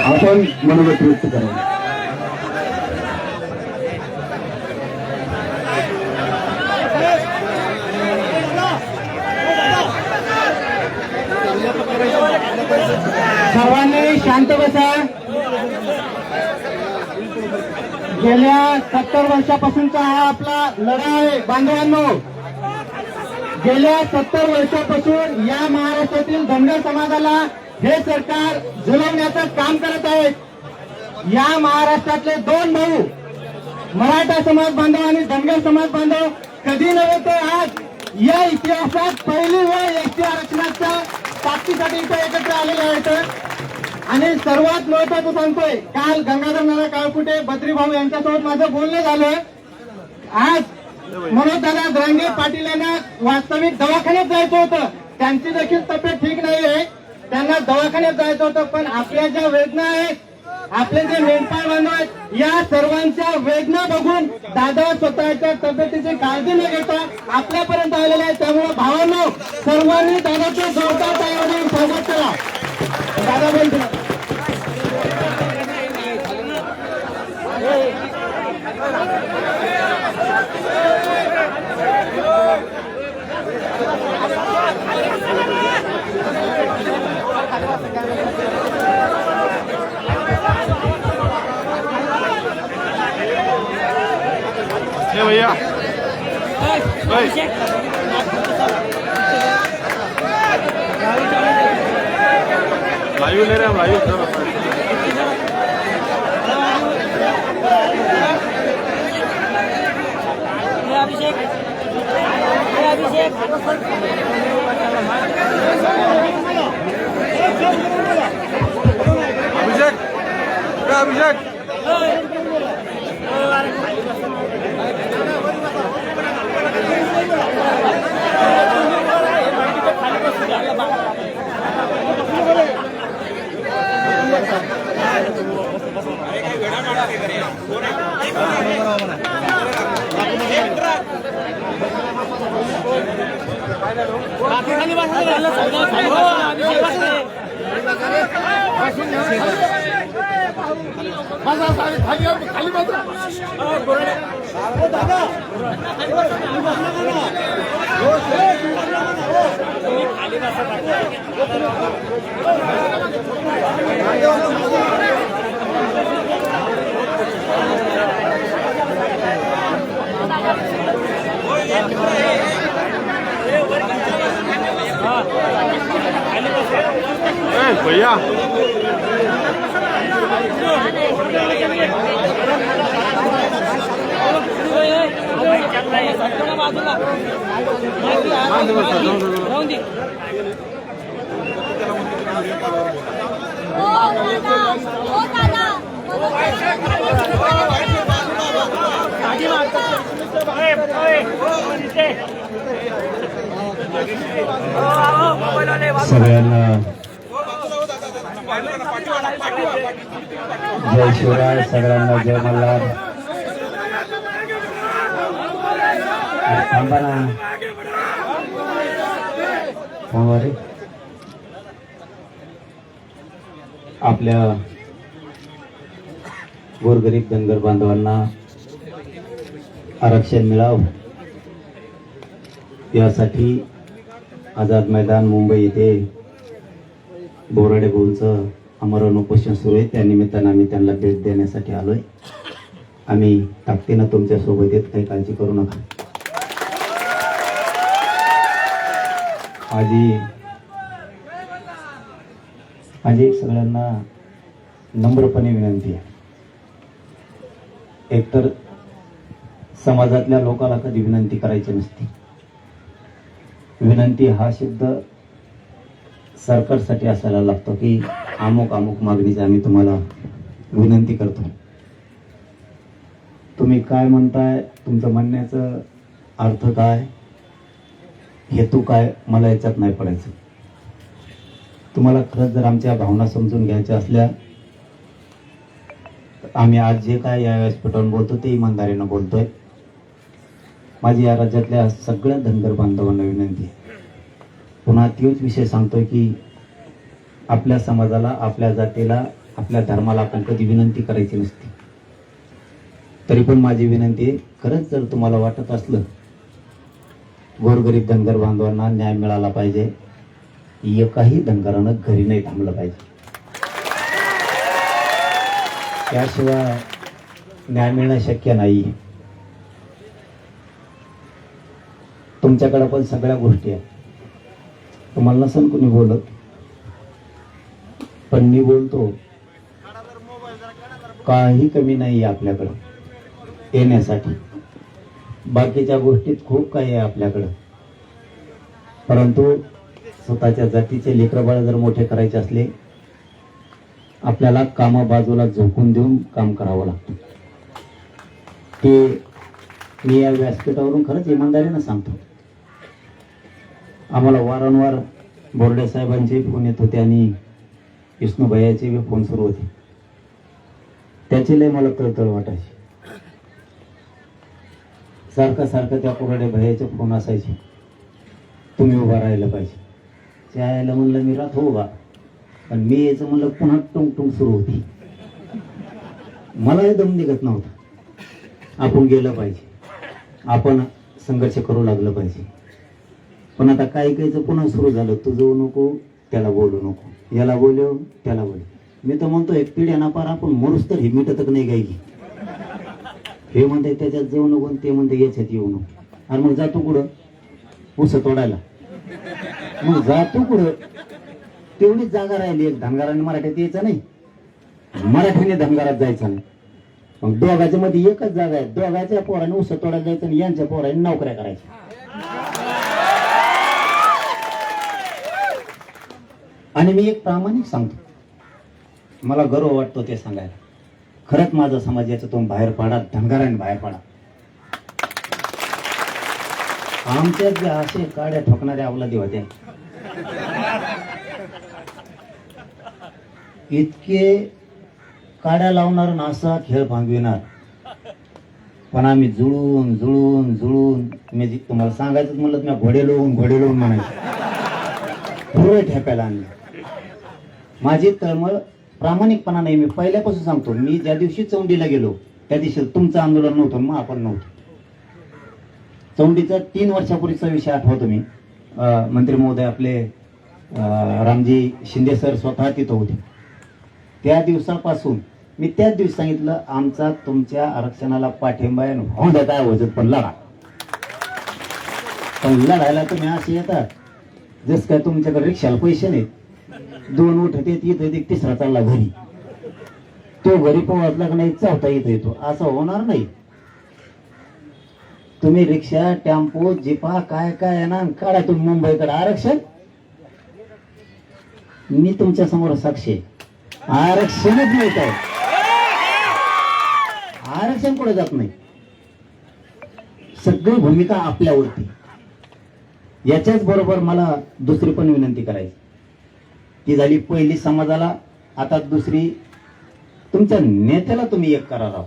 आपण मनोगत व्यक्त करावं. सर्वांनी शांत बसा. गेल्या 70 वर्षापासूनचा हा आपला लढा आहे बांधवांनो. गेल्या 70 वर्षापासून या महाराष्ट्रातील धनगर समाजाला हे सरकार झुलवण्याचं काम करत आहे. या महाराष्ट्रातले दोन भाऊ मराठा समाज बांधव आणि धनगर समाज बांधव कधी नव्हे तर आज या इतिहासात पहिली वेळ एसटी आरक्षणाच्या प्राप्तीसाठी इथे एकत्र आलेले आहेत. आणि सर्वात महत्वाचं सांगतोय, काल गंगाधर नाना काळकुटे बद्रीभाऊ यांच्यासोबत माझं बोलणं झालं. आज मनोजदादा धरंगे पाटील यांना वास्तविक दवाखान्यात जायचं होतं. त्यांची देखील तब्येत ठीक नाहीये, त्यांना दवाखान्यात जायचं होतं. पण आपल्या ज्या वेदना आहेत, आपले जे मेंढपाळ बांधव आहेत, या सर्वांच्या वेदना बघून दादा स्वतःच्या तब्येतीची काळजी न घेता आपल्यापर्यंत आलेले आहेत. त्यामुळे भावांनो, सर्वांनी दादाचं जोरदार टाळ्यांनी स्वागत करा. दादा बोलतो. भैया लाइव ले रहे हैं लाइव. अभिषेक अभिषेक अभिषेक खाली बसा. भैया सगळ्यांना जय शिवराय. सगळ्यांना जय मल्हार. थांबा ना फोनवर. आपल्या गोरगरीब धनगर बांधवांना आरक्षण मिळावं यासाठी आझाद मैदान मुंबई येथे बोराडे भाऊंचं आमरण उपोषण सुरू आहे. त्या निमित्तानं आम्ही त्यांना भेट देण्यासाठी आलोय. आम्ही ताकदीनं तुमच्या सोबत येत, काही काळजी करू नका. माझी सगळ्यांना नम्रपणे विनंती आहे. एकतर समाजातल्या लोकांना कधी विनंती करायची नसते. विनंती हा शब्द सरकारसाठी असायला लागतो की अमुक अमुक मागणीची आम्ही तुम्हाला विनंती करतो. तुम्ही काय म्हणताय, तुमचं म्हणण्याचं अर्थ काय, हेतू काय, मला याच्यात नाही पडायचं. तुम्हाला खरंच जर आमच्या भावना समजून घ्यायच्या असल्या तर आम्ही आज जे काय या व्यासपीठावर बोलतो ते इमानदारीनं बोलतोय. माझी या राज्यातल्या सगळ्या धनगर बांधवांना विनंती आहे. पुन्हा तोच विषय सांगतोय की आपल्या समाजाला, आपल्या जातीला आपल्या धर्माला आपण कधी विनंती करायची नसते. तरी पण माझी विनंती आहे, खरंच जर तुम्हाला वाटत असलं गोरगरीब धनगर बांधवांना न्याय मिळाला पाहिजे, एकाही धनगरानं घरी नाही थांबलं पाहिजे. त्याशिवाय न्याय मिळणं शक्य नाही. तुमच्याकडे पण सगळ्या गोष्टी आहेत. तुम्हाला नसेल कोणी बोलत, पण मी बोलतो. काही कमी नाही आपल्याकडं येण्यासाठी. बाकीच्या गोष्टीत खूप काही आहे आपल्याकडं, परंतु स्वतःच्या जातीचे लेकरबाळ जर मोठे करायचे असले, आपल्याला कामा बाजूला झोकून देऊन काम करावं लागतं. ते मी या व्यासपीठावरून खरंच इमानदारीनं सांगतो. आम्हाला वारंवार बोर्डे साहेबांचे फोन येत होते आणि विष्णूभैयाचे बी फोन सुरू होते. त्याची लय मला तळतळ वाटायची. सारखं त्या कोरडे भैयाचे फोन असायचे, तुम्ही उभा राहायला पाहिजे. त्याला म्हणलं मी राहतो उभा, पण मी यायचं म्हणलं पुन्हा टुंग टुंग सुरू होती. मलाही दम निघत नव्हता. आपण गेलं पाहिजे, आपण संघर्ष करू लागलं पाहिजे. पण आता काही काहीचं पुन्हा सुरू झालं, तू जाऊ नको, त्याला बोलू नको, याला बोलव, त्याला बोलव. मी तर म्हणतो एक पिढ्याना पार आपण मरूस तर हे मिटत नाही काही. हे म्हणते त्याच्यात जाऊ नको, ते म्हणते याच्यात येऊ नको. आणि मग जातो कुठं? ऊस तोडायला. मग जातो कुठं? तेवढीच जागा राहिली. एक धनगराने मराठीत यायचं नाही, मराठीने धनगरात जायचं नाही. मग दोघांच्या मध्ये एकच जागा आहे. दोघांच्या पोराने ऊस तोडायला जायचं आणि यांच्या पोराने नोकऱ्या करायच्या. आणि मी एक प्रामाणिक सांगतो, मला गर्व वाटतो ते सांगायला. खरंच माझा समाज याच्यातून बाहेर पडा, धनगरांनी बाहेर पडा. आमच्या जे असे काड्या ठोकणाऱ्या अवलादी होत्या, इतके काड्या लावणार आणि असा खेळ भांगविणार, पण आम्ही जुळून जुळून जुळून, मी तुम्हाला सांगायचं म्हणलं मी घोडे लावून म्हणायचं, पुरे ठेपायला आणले. माझी तळमळ प्रामाणिकपणा नाही. मी पहिल्यापासून सांगतो, मी ज्या दिवशी चौंडीला गेलो त्या दिवशी तुमचं आंदोलन नव्हतं, मग आपण नव्हतो. चौंडीचा 3 वर्षापूर्वीचा विषय आठवतो मी. मंत्री महोदय आपले रामजी शिंदे सर स्वतः तिथं होते. त्या दिवसापासून मी त्याच दिवशी सांगितलं, आमचा तुमच्या आरक्षणाला पाठिंबा आहे, होऊन काय वजत पण लढा. पण लढायला तुम्ही असे येतात जस काय तुमच्याकडे रिक्षाला पैसे नाहीत. 2 उठत येत, तिसरा चालला घरी, तो घरी पोहोचला का नाही, चौथा येतो. असं होणार नाही. तुम्ही रिक्षा, टेम्पो, जिपा काय काय ना काढा तुम्ही मुंबईकडे आरक्षण. मी तुमच्या समोर साक्षी आहे, आरक्षणच मिळत आहे. आरक्षण कुठे जात नाही. सगळी भूमिका आपल्यावरती. याच्याच बरोबर मला दुसरी पण विनंती करायची. ती झाली पहिली समाजाला, आता दुसरी तुमच्या नेत्याला तुम्ही एक करा. राव,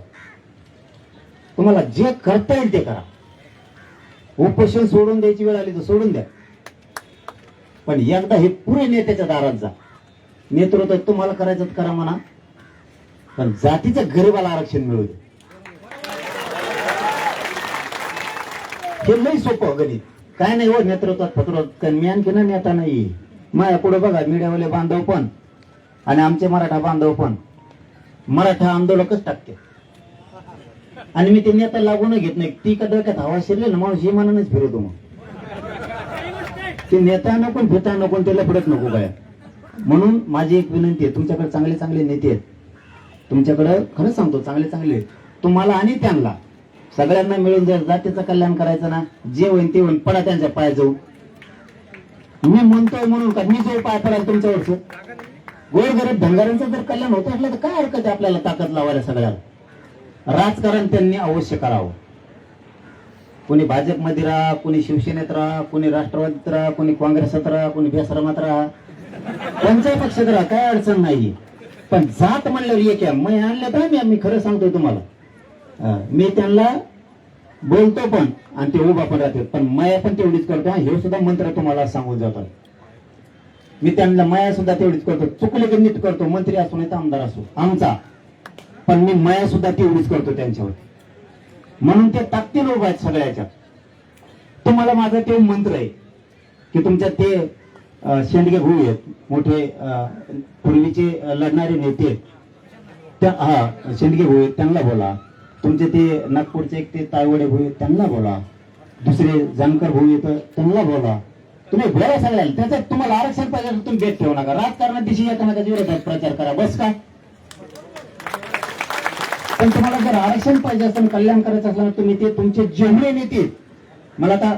तुम्हाला जे करता येईल ते करा. उपोषण सोडून द्यायची वेळ आली तर सोडून द्या, पण एकदा हे पुरे नेत्याच्या दारात जा. नेतृत्व तुम्हाला करायचं करा म्हणा, पण जातीच्या गरीबाला आरक्षण मिळू दे. हे लई सोपं गणित. काय नाही हो नेतृत्वात फतरत. मी आणखी ना नेता नाही. माझ्या पुढे बघा मीडियावाले बांधव पण आणि आमचे मराठा बांधव पण मराठा आंदोलकच टाकते. आणि मी ते नेता लागून घेत नाही. ती का डोक्यात हवा शिरले ना माणूस इमानानेच फिरवतो. मग ते नेता नको, फिरता नको, त्याला फिरत नको काय. म्हणून माझी एक विनंती आहे, तुमच्याकडे चांगले चांगले नेते आहेत. तुमच्याकडे खरंच सांगतो चांगले चांगले तुम्हाला आणि त्यांना सगळ्यांना मिळून जर जातीचं कल्याण करायचं ना, जे होईल ते होईल, पडा त्यांच्या पाय जाऊ. मी म्हणतोय म्हणून का मी जो पाय पडाल तुमच्यावरच. गोरगरीब धनगरांचं जर कल्याण होत असलं तर काय हरकत आहे आपल्याला ताकद लावायला सगळ्याला. राजकारण त्यांनी अवश्य करावं. कोणी भाजपमध्ये राहा, कोणी शिवसेनेत राहा, कोणी राष्ट्रवादीत राहा, कोणी काँग्रेसात राहा, कोणी बेसरमात राहा, कोणत्याही पक्षात राहा, काय अडचण नाही. पण जात म्हणल्यावर एक आहे. मी आणलं तर मी खरं सांगतोय तुम्हाला, मी त्यांना बोलतो पण आणि ते उभा पण राहते, पण माया पण तेवढीच करतो. हे सुद्धा मंत्र तुम्हाला सांगून जातात. मी त्यांना माया सुद्धा तेवढीच करतो, चुकले की नीट करतो, मंत्री असो नाही तर आमदार असो आमचा, पण मी माया सुद्धा तेवढीच करतो त्यांच्यावर. म्हणून ते ताकदीने उभा आहेत सगळ्याच्या. तुम्हाला माझा ते मंत्र आहे की तुमच्या ते शेंडगे भाऊ आहेत मोठे, पूर्वीचे लढणारे नेते, त्या शेंडगे भाऊ आहेत त्यांना बोला. तुमचे ते नागपूरचे एक ते तायवडे भाऊ आहेत त्यांना बोला. दुसरे जानकर भाऊ येत त्यांना बोला. तुम्ही बोला सगळ्याला. त्याच्यात तुम्हाला आरक्षण पाहिजे तुम्ही भेट ठेवू नका. राजकारणात दिशी एकामेकाच्या विरोधात प्रचार करा, बस का. पण तुम्हाला जर आरक्षण पाहिजे असेल, कल्याण करायचं असलं तुम्ही ते तुमचे जेवढे नेते, मला आता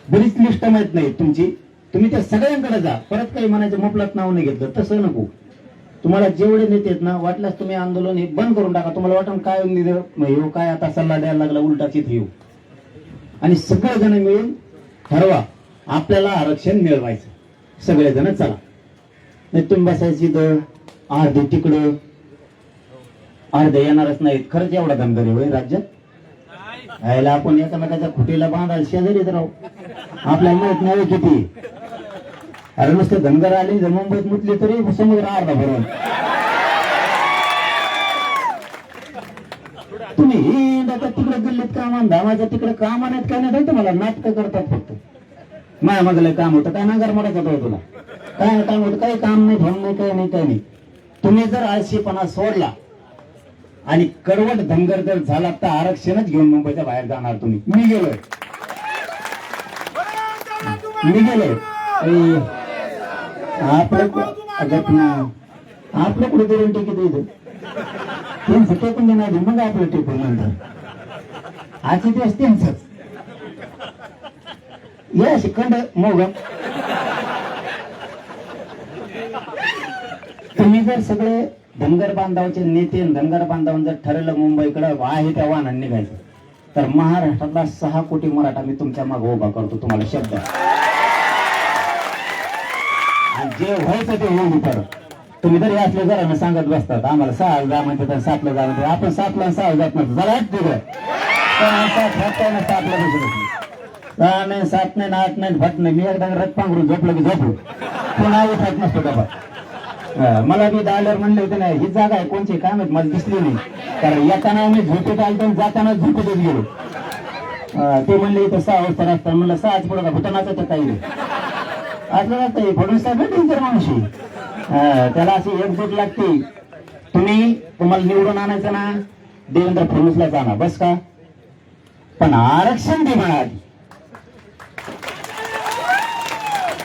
बरीच लिस्ट माहित नाही तुमची, तुम्ही त्या सगळ्यांकडे जा. परत काही म्हणायचं मुपलात नाव नाही घेतलं तसं नको. तुम्हाला जेवढे नेते आहेत ना, वाटल्यास तुम्ही आंदोलन हे बंद करून टाका. तुम्हाला वाटून काय येऊ, काय आता सल्ला द्यायला लागला उलटा चित येऊ, आणि सगळेजण मिळून ठरवा आपल्याला आरक्षण मिळवायचं. सगळेजण चला. नाही तुम्ही बसायची तर अर्धे तिकडं अर्धे येणारच नाहीत. खरंच एवढा धनगरी होय राज्यात. यायला आपण एकामेकाच्या खुटीला बांधायला शेजारीच राहू. आपल्याला माहित नाही किती. अरे नुसते धनगर आले जर मुंबईत मुतले तरी समुद्र अर्धा भरून. तुम्ही हिंडाचा तिकडे दिल्लीत कामान, धामाच्या तिकडे कामानात काय नाही, तुम्हाला नाटकं करतात फक्त. माया मागलं काम होतं काय नागर मरायचं होतं तुला, काय काम होतं, काही काम नाही, फोन नाही, काही नाही, काही नाही. तुम्ही जर आळशीपणा सोडला आणि कडवट धनगर जर झाला तर आरक्षणच घेऊन मुंबईच्या बाहेर जाणार तुम्ही. मी गेलोय. आपलं कुठेतरी टिकीट येतं तीन टिकून देणार, मग आपलं टिकून नंतर आजचे दिवस त्यांचंच या शिखंड मोग. तुम्ही जर सगळे धनगर बांधवाचे नेते धनगर बांधवांनी जर ठरवलं मुंबईकडे आहे त्या वाहनांनी निघायचं, तर महाराष्ट्रातला 6 कोटी मराठा मी तुमच्या मागे उभा करतो. तुम्हाला शब्द आणि जे व्हायचं ते होऊ पर. तुम्ही जर असले घरानं सांगत बसतात आम्हाला 6 जा म्हणतात 7ला जा म्हणतात, आपण 7ला 6 जात नसतो. जरा तिकडे 7ला बसत 6 नाही 7 नाही 8 नाही फट नाही. मी एकदा रथ पांघरून झोपलं की झोपू, कोणा उठत नसतो का. मला मी दाल्यावर म्हणले होते नाही ही जागा आहे कोणची काय माहित, मला दिसली नाही. कारण येताना आम्ही झोपेत आलो जाताना झोपेतच गेलो. ते म्हणले इथं 6 वाजता रस्ता, म्हणलं 6च पुढे का भूतानाचं तर काही नाही. असं नसतं फडणवीस साहेब डेंजर माणूस, त्याला अशी एकजूट लागते. तुम्हाला निवडून आणायचं ना देवेंद्र फडणवीसला जाणार बस का, पण आरक्षण दे म्हणा.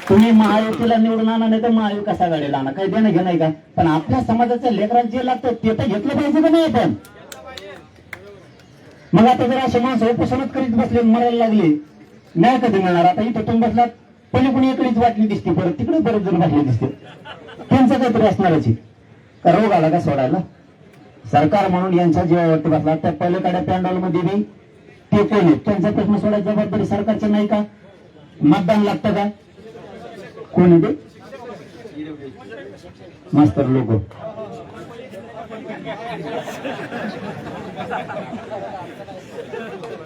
तुम्ही महायुतीला निवडून आणा नाही तर महाविकास आघाडीला आणा, काही देणं घेणं का. पण आपल्या समाजाच्या लेकराला जे लागतं ते तर घेतलं पाहिजे का नाही आपण. मग आता जर असे माणसं उपोषणच करीत बसले मरायला लागले, न्याय कधी मिळणार. आता इथं तुम्ही बसलात पहिले कुणी इकडेच वाटली दिसते, परत तिकडे बरेच जण वाटले दिसते. त्यांचं काहीतरी असणारच का रोग आला का सोडायला. सरकार म्हणून यांच्या जीवावरती बसला त्या पहिल्याकडे पॅन्डॉल मध्ये बी ते कोण आहेत त्यांचा प्रश्न सोडायची जबाबदारी सरकारची नाही का. मतदान लागतं का, कोण आहे ते मास्तर लोक.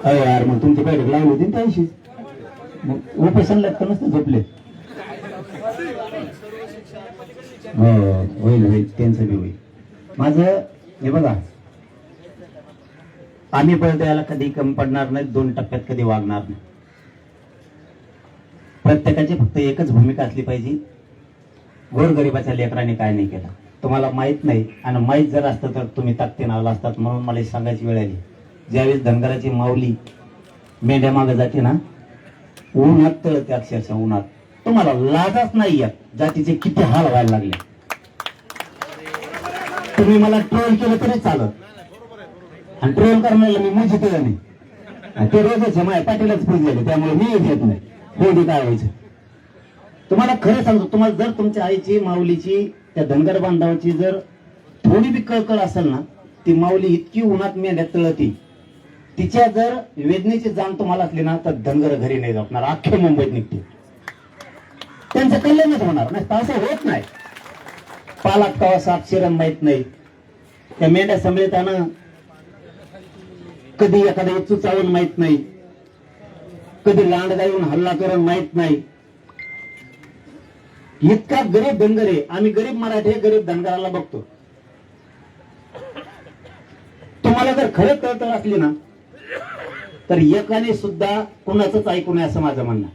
अरे यार मग तुमची बैठक लावली होती त्या दिवशी, मग उपोषण लागतं नसतं झोपले. हो होईल होईल त्यांचं बी होईल. माझं हे बघा आम्ही पण त्याला कधी कमी पडणार नाही, 2 टप्प्यात कधी वागणार नाही. प्रत्येकाची फक्त एकच भूमिका असली पाहिजे, गोरगरिबाच्या लेकरांनी काय नाही केलं तुम्हाला माहित नाही, आणि माहित जर असतं तर तुम्ही ताकदीने आला असतात. म्हणून मला सांगायची वेळ आली. ज्यावेळेस धनगराची माऊली मेंढ्या मागे जाते ना, उन्हात तळते अक्षरशः उन्हात, तुम्हाला लाजच नाही येत जातीचे किती हाल व्हायला लागले. तुम्ही मला ट्रोल केलं तरी चालत, आणि ट्रोल करण्याला मी मजा केलं नाही. ते रोजच माझ्या पाठीलाच पुजलेले, त्यामुळे मी येत नाही. होती काय व्हायचं तुम्हाला खरं सांगतो. तुम्हाला जर तुमच्या आईची माऊलीची त्या धनगर बांधवाची जर थोडी बी कळकळ असेल ना, ती माऊली इतकी उन्हात मेंढ्यात तळती, तिच्या जर वेदनेची जाण तुम्हाला असली ना तर धनगर घरी नाही जाणार, अख्ख्या मुंबईत निघते. त्यांचं कल्याणच होणार नाही, असं होत नाही. पालात कवा साप शिरण माहित नाही. त्या मेंढ्या सांभाळताना कधी एखादा चुचावून माहित नाही, कधी लांडगा येऊन हल्ला करून माहित नाही. इतका गरीब धनगर आहे. आम्ही गरीब मराठी गरीब धनगराला बघतो. तुम्हाला जर खरंच कळत असली ना तर एकाने सुद्धा कोणाचंच ऐकू नये असं माझं म्हणणं.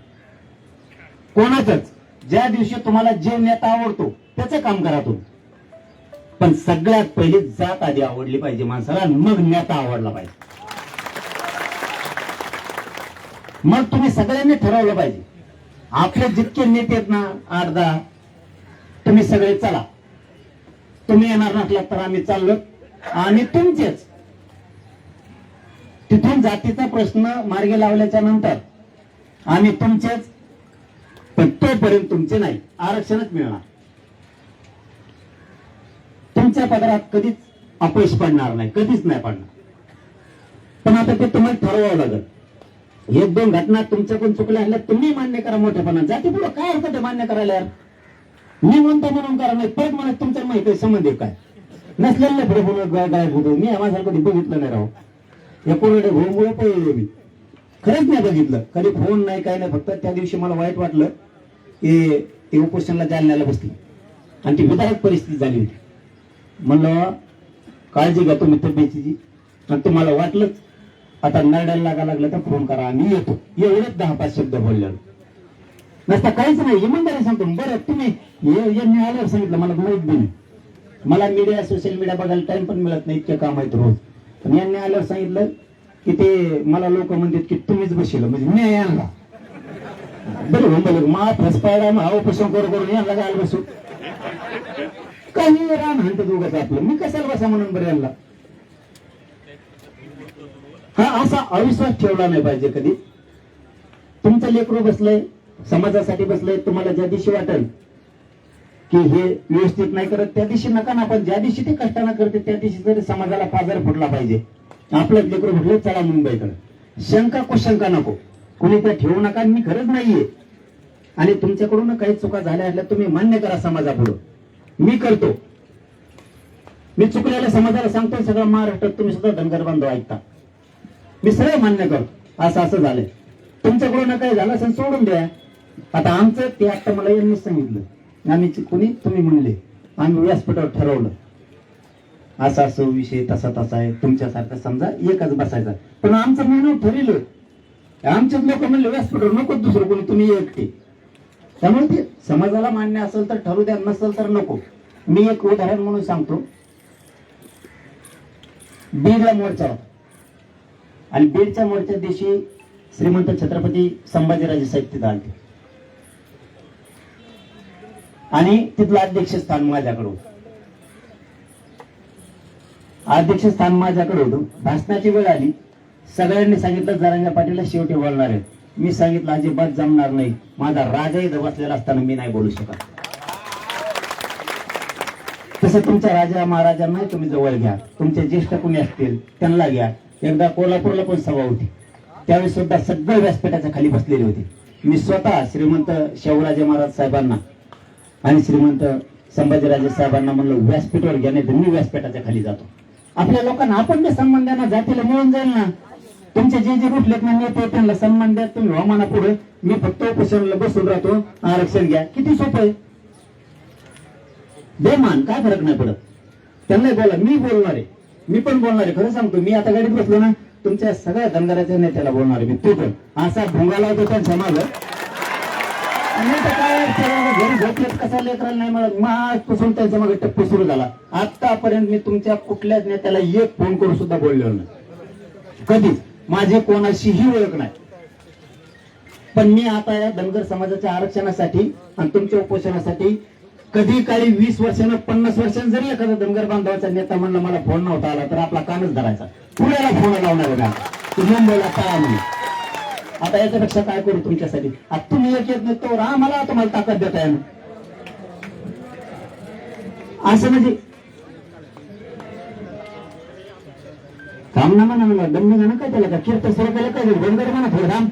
कोणाचंच. ज्या दिवशी तुम्हाला जे नेता आवडतो त्याचं काम करा तुम्ही, पण सगळ्यात पहिली जात आधी आवडली पाहिजे माणसाला, मग नेता आवडला पाहिजे. मग तुम्ही सगळ्यांनी ठरवलं पाहिजे. आपले जितके नेते आहेत ना 8-10, तुम्ही सगळे चला. तुम्ही येणार नसलात तर आम्ही चाललो आणि तुमचेच. तिथून जातीचा प्रश्न मार्गी लावल्याच्या नंतर आम्ही तुमचेच, पण तोपर्यंत तुमचे नाही. आरक्षणच मिळणार. तुमच्या पदरात कधीच अपयश पडणार नाही, कधीच नाही पडणार. पण आता ते तुम्हाला ठरवावं लागेल. 1-2 घटना तुमच्याकडून चुकल्या असल्या तुम्ही मान्य करा मोठेपणा. जाती पुढे काय अर्थ ते मान्य करायला यार. मी म्हणतो म्हणून करा, नाही परत म्हणत तुमच्या माहिती संबंध आहे काय नसलेलं पुढे बोलत गायब होतो. मी माझ्या कधी बघितलं नाही राहू. या कोरडे भोमुळे पळलो मी. खरंच नाही बघितलं कधी. फोन नाही काय नाही. फक्त त्या दिवशी मला वाईट वाटलं की ते उपोषणला जालन्याला बसली आणि ती विधायक परिस्थिती झाली होती. म्हणलं काळजी घ्या तुम्ही तब्येतीची, आणि तुम्हाला वाटलंच आता नरड्याला लागा लागलं तर फोन करा, आम्ही येतो. एवढंच 10-5 शब्द बोललेलो नसता काहीच नाही. इमानदारी सांगतो. बरं तुम्ही यांनी आल्यावर सांगितलं मला माहित बी नाही. मला मीडिया सोशल मीडिया बघायला टाइम पण मिळत नाही, इतके काम आहेत रोज. पण यांनी आल्यावर सांगितलं की ते मला लोक म्हणतात की तुम्हीच बसले म्हणजे मी आणला. बरं म्हणलं मा फसपायला मा उपोषण करून यांना काय बसू काही रान म्हणतो दोघंच आपलं. मी कशाला बसा म्हणून बरं यांना. हा असा अविश्वास ठेवला नाही पाहिजे कधी. तुमचं लेकरू बसलंय, समाजासाठी बसलंय. तुम्हाला ज्या दिवशी वाटेल की हे व्यवस्थित नाही करत त्या दिवशी नका ना, पण ज्या दिवशी ते कष्टानं करते त्या दिवशी तरी समाजाला पाजार फुटला पाहिजे. आपलं लेकरू म्हटलं चला मुंबईकडे. शंका कुशंका नको, कोणी त्या ठेवू नका. मी खरंच नाहीये आणि तुमच्याकडून काही चुका झाल्या असल्या तुम्ही मान्य करा समाजापुढं. मी करतो. मी चुकलेल्या समाजाला सांगतो. सगळं महाराष्ट्रात तुम्ही सुद्धा धनगर बांधव ऐकता. मी सरळ मान्य करतो असं असं झालंय. तुमच्याकडून काही झालं असेल सोडून द्या. आता आमचं ते आता मला यांनी सांगितलं आम्ही कोणी तुम्ही म्हणले आम्ही व्यासपीठावर ठरवलं असा असं विषय तसा तसा आहे. तुमच्यासारखं समजा एकच बसायचा, पण आमचं मेनू ठरलं. आमचेच लोक म्हणले व्यासपीठावर नको दुसरं कोणी, तुम्ही एकटे. त्यामुळे ते समाजाला मान्य असेल तर ठरू द्या, नसेल तर नको. मी एक उदाहरण म्हणून सांगतो. बीडला मोर्चा होता आणि बीडच्या मोर्चा दिवशी श्रीमंत छत्रपती संभाजीराजे साहेब तिथं आले आणि तिथलं अध्यक्षस्थान माझ्याकडे होतं. अध्यक्षस्थान माझ्याकडे होतं. भाषणाची वेळ आली. सगळ्यांनी सांगितलं जरांगे पाटील शेवटी बोलणार आहेत. मी सांगितलं अजिबात जमणार नाही. माझा राजा इथं बसलेला असताना मी नाही बोलू शकत. तसं तुमच्या राजा महाराजांना तुम्ही जवळ घ्या. तुमचे ज्येष्ठ कोणी असतील त्यांना घ्या. एकदा कोल्हापूरला पण सभा होती, त्यावेळी सुद्धा सगळे व्यासपीठाच्या खाली बसलेले होते. मी स्वतः श्रीमंत शिवराजे महाराज साहेबांना आणि श्रीमंत संभाजीराजे साहेबांना म्हणलं व्यासपीठावर घ्या, नाही तर मी व्यासपीठाच्या खाली जातो. आपल्या लोकांना आपण ते सन्मान द्या ना. जातीला मिळून जाईल ना. तुमचे जे जे कुठले नेते त्यांना सन्मान द्या. तुम्ही हवामाना पुढे मी फक्त उपोषणाला बसून राहतो. आरक्षण घ्या. किती सोपं आहे. बेमान काय फरक नाही पडत. त्यांना बोला. मी बोलणार आहे. मी पण बोलणार आहे. खरं सांगतो. मी आता गाडीत बसलो ना तुमच्या सगळ्या धनगराच्या नेत्याला बोलणार आहे. मी तू पण असा भोंगा लावतो त्यांच्या मागं. घरी झोपलेत कसा लेकराला नाही मिळत. आजपासून त्यांच्या मागे टप्पू सुरू झाला. आतापर्यंत मी तुमच्या कुठल्याच नेत्याला एक फोन करून सुद्धा बोललेलो नाही कधीच. माझी कोणाशीही ओळख नाही. पण मी आता या धनगर समाजाच्या आरक्षणासाठी आणि तुमच्या उपोषणासाठी कधी काळी 20 वर्षानं 50 वर्षांनी जरी एखादा धनगर बांधवाचा नेता म्हणला मला फोन नव्हता आला तर आपला कानच धरायचा. पुण्याला फोन लावणार आहे मुंबईला काय म्हणून. आता याच्यापेक्षा काय करू तुमच्यासाठी. आता तुम्ही एक येत नाही तो मला तुम्हाला ताकद देता येईल असं म्हणजे काम ना म्हणा मला दम गाणं काय त्याला का कीर्तन सुरू केलं काय बंद म्हणा थोडं थांब.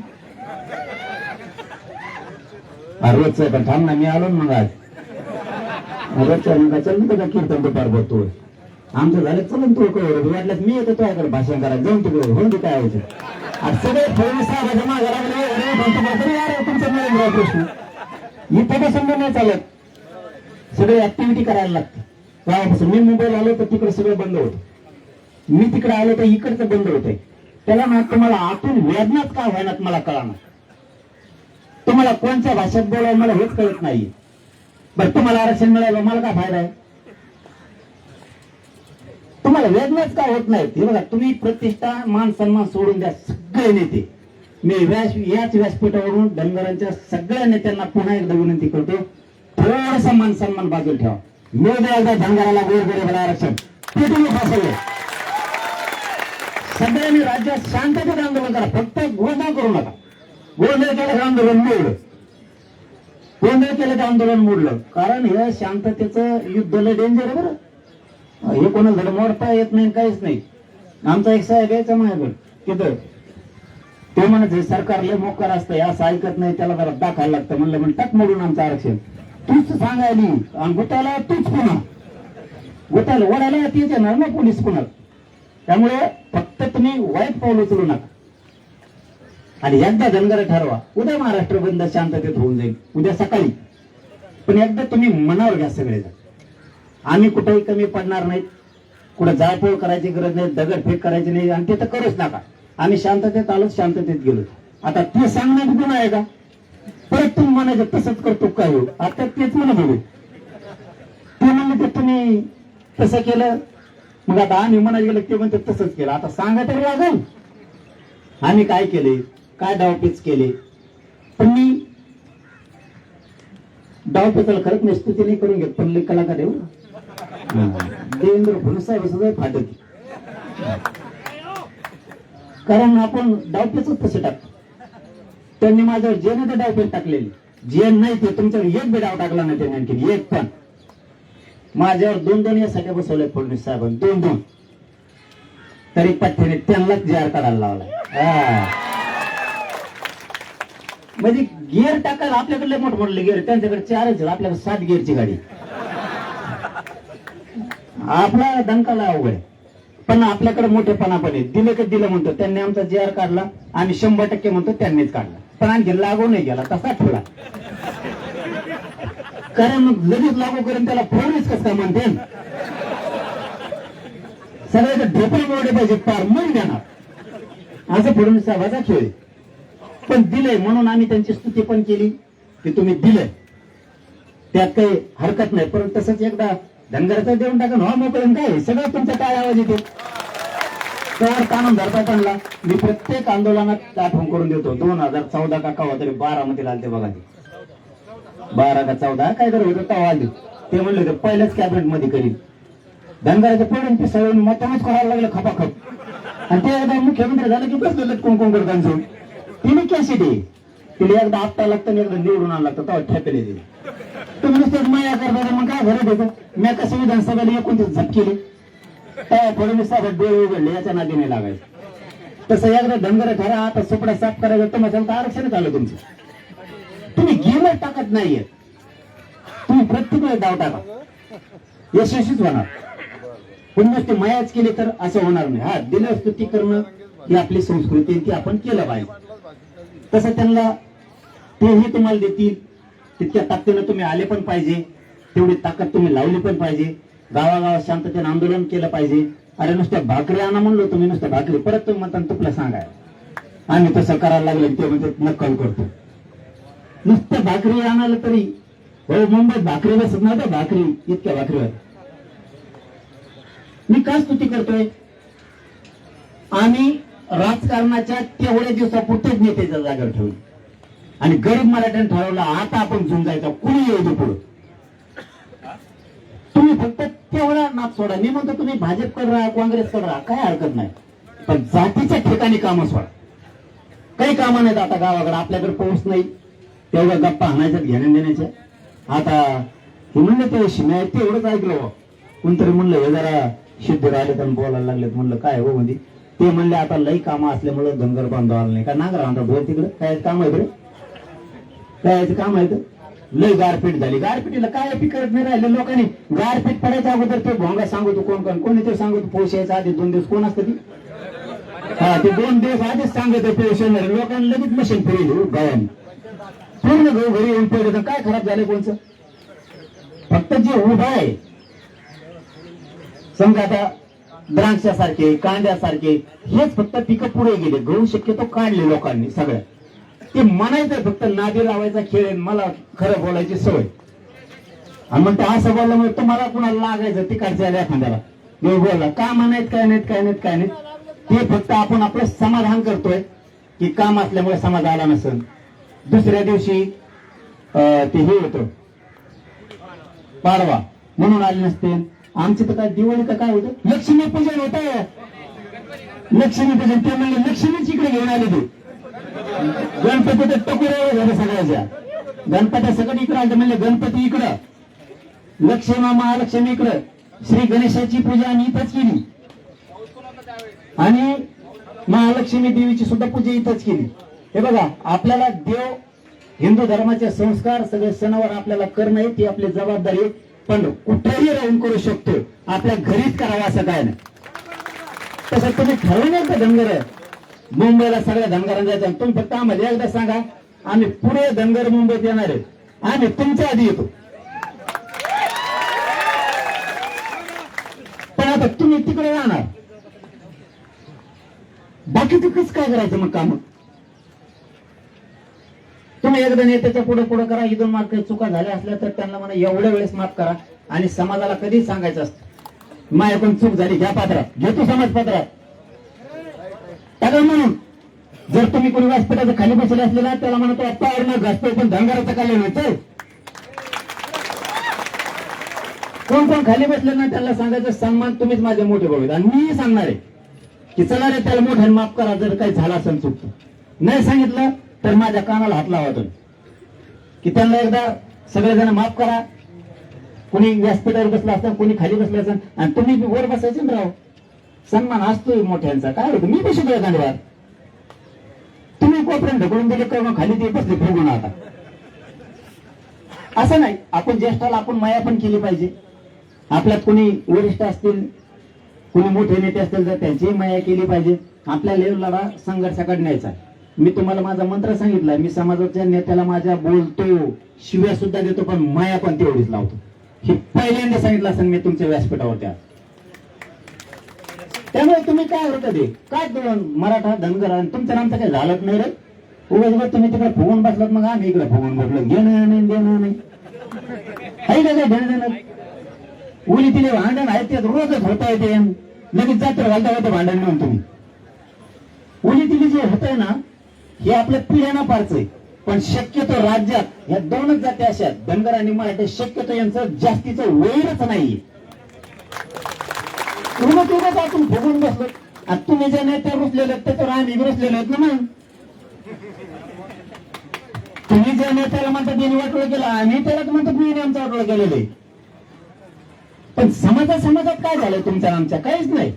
रोजचं पण थांब ना मी आलो ना मग आज रोजच्या मग चल ना का कीर्तन दुपार बघतो. आमचं झालं चलन तू वाटल्यास मी येतो तुझ्याकडे भाषण करायला जाऊन तिकडे होऊन ते काय व्हायचं. सगळे तुमचा प्रश्न इथे समजा नाही चालत. सगळे ऍक्टिव्हिटी करायला लागते गावापासून. मी मुंबईला आलो तर तिकडे सगळं बंद होतं, मी तिकडे आलो तर इकडचं बंद होतंय. त्याला ना तुम्हाला आतून वेदनाच का व्हायनात मला कळणार. तुम्हाला कोणत्या भाषेत बोलावं मला हेच कळत नाहीये. बरं तुम्हाला आरक्षण मिळालं मला काय फायदा आहे. तुम्हाला वेदनाच का होत नाहीत. हे बघा तुम्ही प्रतिष्ठा मान सन्मान सोडून द्या सगळे नेते. मी याच व्यासपीठावरून धनगरांच्या सगळ्या नेत्यांना पुन्हा एकदा विनंती करतो, थोडासा मान सन्मान बाजूला ठेवा. मिळू द्या एकदा धनगराला गोरगरिबाला आरक्षण, ते तुम्ही फसवले. सगळ्यांनी राज्यात शांततेत आंदोलन करा, फक्त गोंधळ करू नका. गोंधळ केलं तर आंदोलन मोडलं, गोंधळ केलं तर आंदोलन मोडलं. कारण हे शांततेचं युद्ध लय डेंजर आहे बरं. हे कोणाला धड मोडता येत नाही काहीच नाही. आमचा एक साहेब यायचा माझ्याकडे तिथं, ते म्हणत सरकार लय मोकार असतं, असं ऐकत नाही, त्याला जरा दाखायला लागतं. म्हणलं टाक मोडून आमचं आरक्षण. तूच सांगायली आणि गुताला तूच पुन्हा गुताला ओढायला तीच येणार ना पोलीस पुन्हा. त्यामुळे फक्त तुम्ही वाईट पाऊल उचलू नका. आणि एकदा धनगर ठरवा, उद्या महाराष्ट्र बंद शांततेत होऊन जाईल, उद्या सकाळी. पण एकदा तुम्ही मनावर घ्या सगळेजण, आम्ही कुठेही कमी पडणार नाहीत, कुठे जाळपोळ करायची गरज नाही, दगडफेक करायची नाही, आणि ते तर करूच नका. आम्ही शांततेत आलो, शांततेत गेलो. आता ते सांगण्यात गुण आहे का. परत तुम्ही म्हणायचं तसंच करतो काय हो, आता तेच म्हणा बघू. ते म्हणलं तर तुम्ही तसं केलं, मग आता आम्ही म्हणायला गेलं ते म्हणते तसंच केलं. आता सांगा तरी लागेल आम्ही काय केले, काय डावपेच केले. पण मी डावपेचाला खरंच नाही, स्तुती नाही करून घेत, पण कलाकार आहे देवेंद्र फडणसाहेब सगळं फाटत. कारण आपण डावपेच तसे टाकतो. त्यांनी माझ्यावर जे नाही ते डावपेच टाकलेली, जे नाही ते तुमच्यावर एक बी डाव टाकला नाही त्यांनी, आणखी एक पण. माझ्यावर 2-2 यासाठी बसवले फडणवीस साहेबांनी, 2-2. तरी पठ्ठ्याने त्यांनाच जार काढायला लावलाय. म्हणजे गिअर टाकायला आपल्याकडे मोठमोठले गिअर, त्यांच्याकडे 4च, आपल्याकडे 7 गिअरची गाडी. आपला दंकाला अवघड आहे, पण आपल्याकडे मोठेपणा पण आहे. दिलं का दिलं म्हणतो, त्यांनी आमचा जार काढला, आम्ही 100% म्हणतो त्यांनीच काढला, पण आणखी लागू नाही गेला, तसा ठेवला. कारण मग लगेच लागू करून त्याला फोनच कसं काय म्हणते. सगळ्याचे ढोपळे मोडे पाहिजे, पार मन देणार, असं फडणवीस साहेबाचा खेळ आहे. पण दिलंय म्हणून आम्ही त्यांची स्तुती पण केली की तुम्ही दिलंय, त्यात काही हरकत नाही. परंतु तसंच एकदा धनगराचा देऊन टाका ना मोकळून, काय सगळं तुमचा काय आवाज येतो त्यावर कानून धरता आणला. मी प्रत्येक आंदोलनात आठवण करून देतो. 2014 का कवा तरी 12 मध्ये आलते बघा, ते 12 का 14 काय तर होतं तेव्हा आले. ते म्हणले होते पहिल्याच कॅबिनेट मध्ये करीन. धनगराचे पडून ते सगळं मतमच करायला लागलं खपाखप. आणि ते एकदा मुख्यमंत्री झालं की बसलेलं कोण करताना तिने कॅसिटी तिला एकदा आपटा लागतं, एकदा निवडून आणला लागतं, तेव्हा ठेपले दिले. तुम्ही नुसतं माया करता, मग काय घरात येतं. मी कसं विधानसभेला 29 झप केली, तेव्हा फडणवीस साहेब डोळे उघडले, याच्या नादी नाही लागायचं. तसं एकदा धनगर ठरा, आता सुपडा साफ करायचं तर माझ्या आरक्षणच आलं तुमचं. तुम्ही गेमच टाकत नाहीये, तुम्ही प्रत्येक वेळेस डाव टाका, यशस्वीच होणार. पण नुसती मायाच केली तर असं होणार नाही. हा, दिलं स्तुती करणं ही आपली संस्कृती, ती आपण केलं पाहिजे. तसं त्यांना तेही तुम्हाला देतील, तितक्या ताकदीनं तुम्ही आले पण पाहिजे, तेवढी ताकद तुम्ही लावली पण पाहिजे. गावागावात शांततेनं आंदोलन केलं पाहिजे. अरे नुसत्या भाकरी आणा म्हणलो तुम्ही, नुसत्या भाकरी, परत तुम्ही म्हणता तुला सांगाय आम्ही तसं करायला लागलं, ते म्हणते नक्कल करतो. नुसत्या भाकरी आणायला तरी हो, मुंबईत भाकरी बसत नव्हत्या, भाकरी इतक्या भाकरीवर. मी का स्तुती करतोय, आम्ही राजकारणाच्या तेवढ्या दिवसापुरतेच नेत्याच्या जागेवर ठेवली आणि गरीब मराठ्यांनी ठरवलं आता आपण झुंजायचं, कुणी येऊ पुढे. तुम्ही फक्त तेवढा नाप सोडा. मी म्हणतो तुम्ही भाजपकडे राहा, काँग्रेसकडे राहा, काय हरकत नाही, पण जातीच्या ठिकाणी कामं सोडा. काही कामं नाहीत आता गावाकडे, आपल्याकडे पाऊस नाही, तेवढ्या गप्पा हाणायच्यात, घेण्या देण्याच्या. आता हे म्हणलं ते शिम्या ते एवढंच ऐकलं, कोणतरी म्हणलं हे जरा सिद्ध राहिले तर बोलायला लागलेत. म्हणलं काय हो म्हणजे, ते म्हणले आता लई कामं असल्यामुळे धनगर बांधव आलं नाही का, नांगर आणता बोल तिकडे, काय काम आहे, काय काम आहे. लय गारपीट झाली, गारपीटीला काय करत नाही राहिले लोकांनी. गारपीट पडायच्या अगोदर ते भोंगा सांगतो, कोणी ते सांगतो पोष यायचा आधी 2 दिवस कोण असतं ती, हा ते 2 दिवस आधीच सांगत पोष येणार. लोकांना लगेच मशीन फिरली गावाने, पूर्ण घरी येऊन पडलं. काय खराब झालं कोणचं, फक्त जे उभं आहे, समजा आता द्राक्षासारखे, कांद्यासारखे, हेच फक्त पिकं पुढे गेले. गहू शक्यतो काढले लोकांनी सगळ्या. ते म्हणायचं फक्त नादी लावायचा खेळ आहे, मला खरं बोलायची सवय. आणि मग ते असं बोलल्यामुळे तुम्हाला कुणाला लागायचं तिकडच्या एखाद्याला बोलला का म्हणायत, काय नाहीत काय नाहीत काय नाहीत. ते फक्त आपण आपलं समाधान करतोय की काम असल्यामुळे समाज आला नसेल. दुसऱ्या दिवशी ते हे होतं पाडवा म्हणून आले नसते. आमचे तर काय दिवाळी का काय होतं, लक्ष्मीपूजन होतं. लक्ष्मीपूजन ते म्हणजे लक्ष्मीच इकडे घेऊन आले. ते गणपती तर टकुरे झाले सगळ्याच्या. गणपती सगळं इकडे आलं म्हणजे गणपती इकडं, लक्ष्मी महालक्ष्मी इकडं. श्री गणेशाची पूजा आम्ही इथंच केली आणि महालक्ष्मी देवीची सुद्धा पूजा इथंच केली. हे बघा, आपल्याला देव, हिंदू धर्माचे संस्कार सगळे सणावर आपल्याला करणं आहे, ती आपली जबाबदारी आहे. पण कुठेही राहून करू शकतो, आपल्या घरीच करावं असं काय नाही. तसं तुम्ही ठरवून का धनगर मुंबईला सगळ्या धनगरांना जायचं, तुम्ही फक्त आम्हाला एकदा सांगा, आम्ही पुढे धनगर मुंबईत येणार आहे, आम्ही तुमच्या आधी येतो. पण आता तुम्ही तिकडे जाणार, बाकीचं कसं काय करायचं मग काम? तुम्ही एकदा नेत्याच्या पुढे पुढे करा, इथून मार्ग चुका झाल्या असल्या तर त्यांना म्हणा एवढ्या वेळेस माफ करा. आणि समाजाला कधी सांगायचं असतं, माझ्याकडून चूक झाली, घ्या पात्रात, घेतो समाज पात्रात टाका म्हणून. जर तुम्ही कोणी व्यासपीठाचं खाली बसले असले ना, त्याला म्हणतो पावर न घासतो पण धनगराचं कल्याण होतं. कोण कोण खाली बसले ना त्याला सांगायचं, सन्मान तुम्हीच माझे मोठे भाऊ आहेत. आणि मी सांगणार आहे की चला रे त्याला मोठ्याने माफ करा जर काही झाला असेल चुकतो. नाही सांगितलं तर माझ्या कानाला हात लावा तुम्ही की त्यांना एकदा सगळेजण माफ करा. कोणी व्यासपीठावर बसला असतं, कोणी खाली बसला असेल, आणि तुम्ही वर बसायचे ना राव. सन्मान असतोय मोठ्यांचा, काय होतं मी बसू द्या गांडीवर. तुम्ही कोपऱ्यात ढकलून दिले किंवा खाली ते बसले फुगून. आता असं नाही, आपण ज्येष्ठाला आपण माया पण केली पाहिजे. आपल्यात कोणी वरिष्ठ असतील, कोणी मोठे नेते असतील तर त्यांचीही माया केली पाहिजे. आपल्या लढा संघर्षाकडे न्यायचा. मी तुम्हाला माझा मंत्र सांगितलाय, मी समाजाच्या नेत्याला माझ्या बोलतो, शिव्या सुद्धा देतो, पण माया पण तेवढीच लावतो. हे पहिल्यांदा सांगितलं असेल मी तुमच्या व्यासपीठावर. त्यामुळे तुम्ही काय होतं ते काय मराठा धनगर आणि तुमच्या नामचं काही झालंच नाही रे. उगाच तुम्ही तिकडे फुगून बसलात, मग आम्ही इकडे फुगून बसलो. घेणं नाही देणं नाही, काही काय घेणं देणं. उली तिले भांडण आहेत ते रोजच होता येते, लगेच जात्र घालता होतं भांडण म्हणून. तुम्ही उली तिले जे होत आहे ना, हे आपल्या पिढ्यांना पारच आहे. पण शक्यतो राज्यात ह्या दोनच जाती अशा आहेत, धनगर आणि मराठी. शक्यतो यांचं जास्तीचं वैरच नाहीये. उगाच आपण फुगून बसलो. आणि तुम्ही ज्या नेत्या रुसलेले आहेत त्याच्यावर आम्ही रुसलेलो आहेत ना. मग तुम्ही ज्या नेत्याला म्हणतात यांनी वाटोळ केलं, आम्ही त्याला म्हणतो मी आमचं वाटोळ केलेलं आहे. पण समाजात काय झालंय तुमच्या आमच्या? काहीच नाही.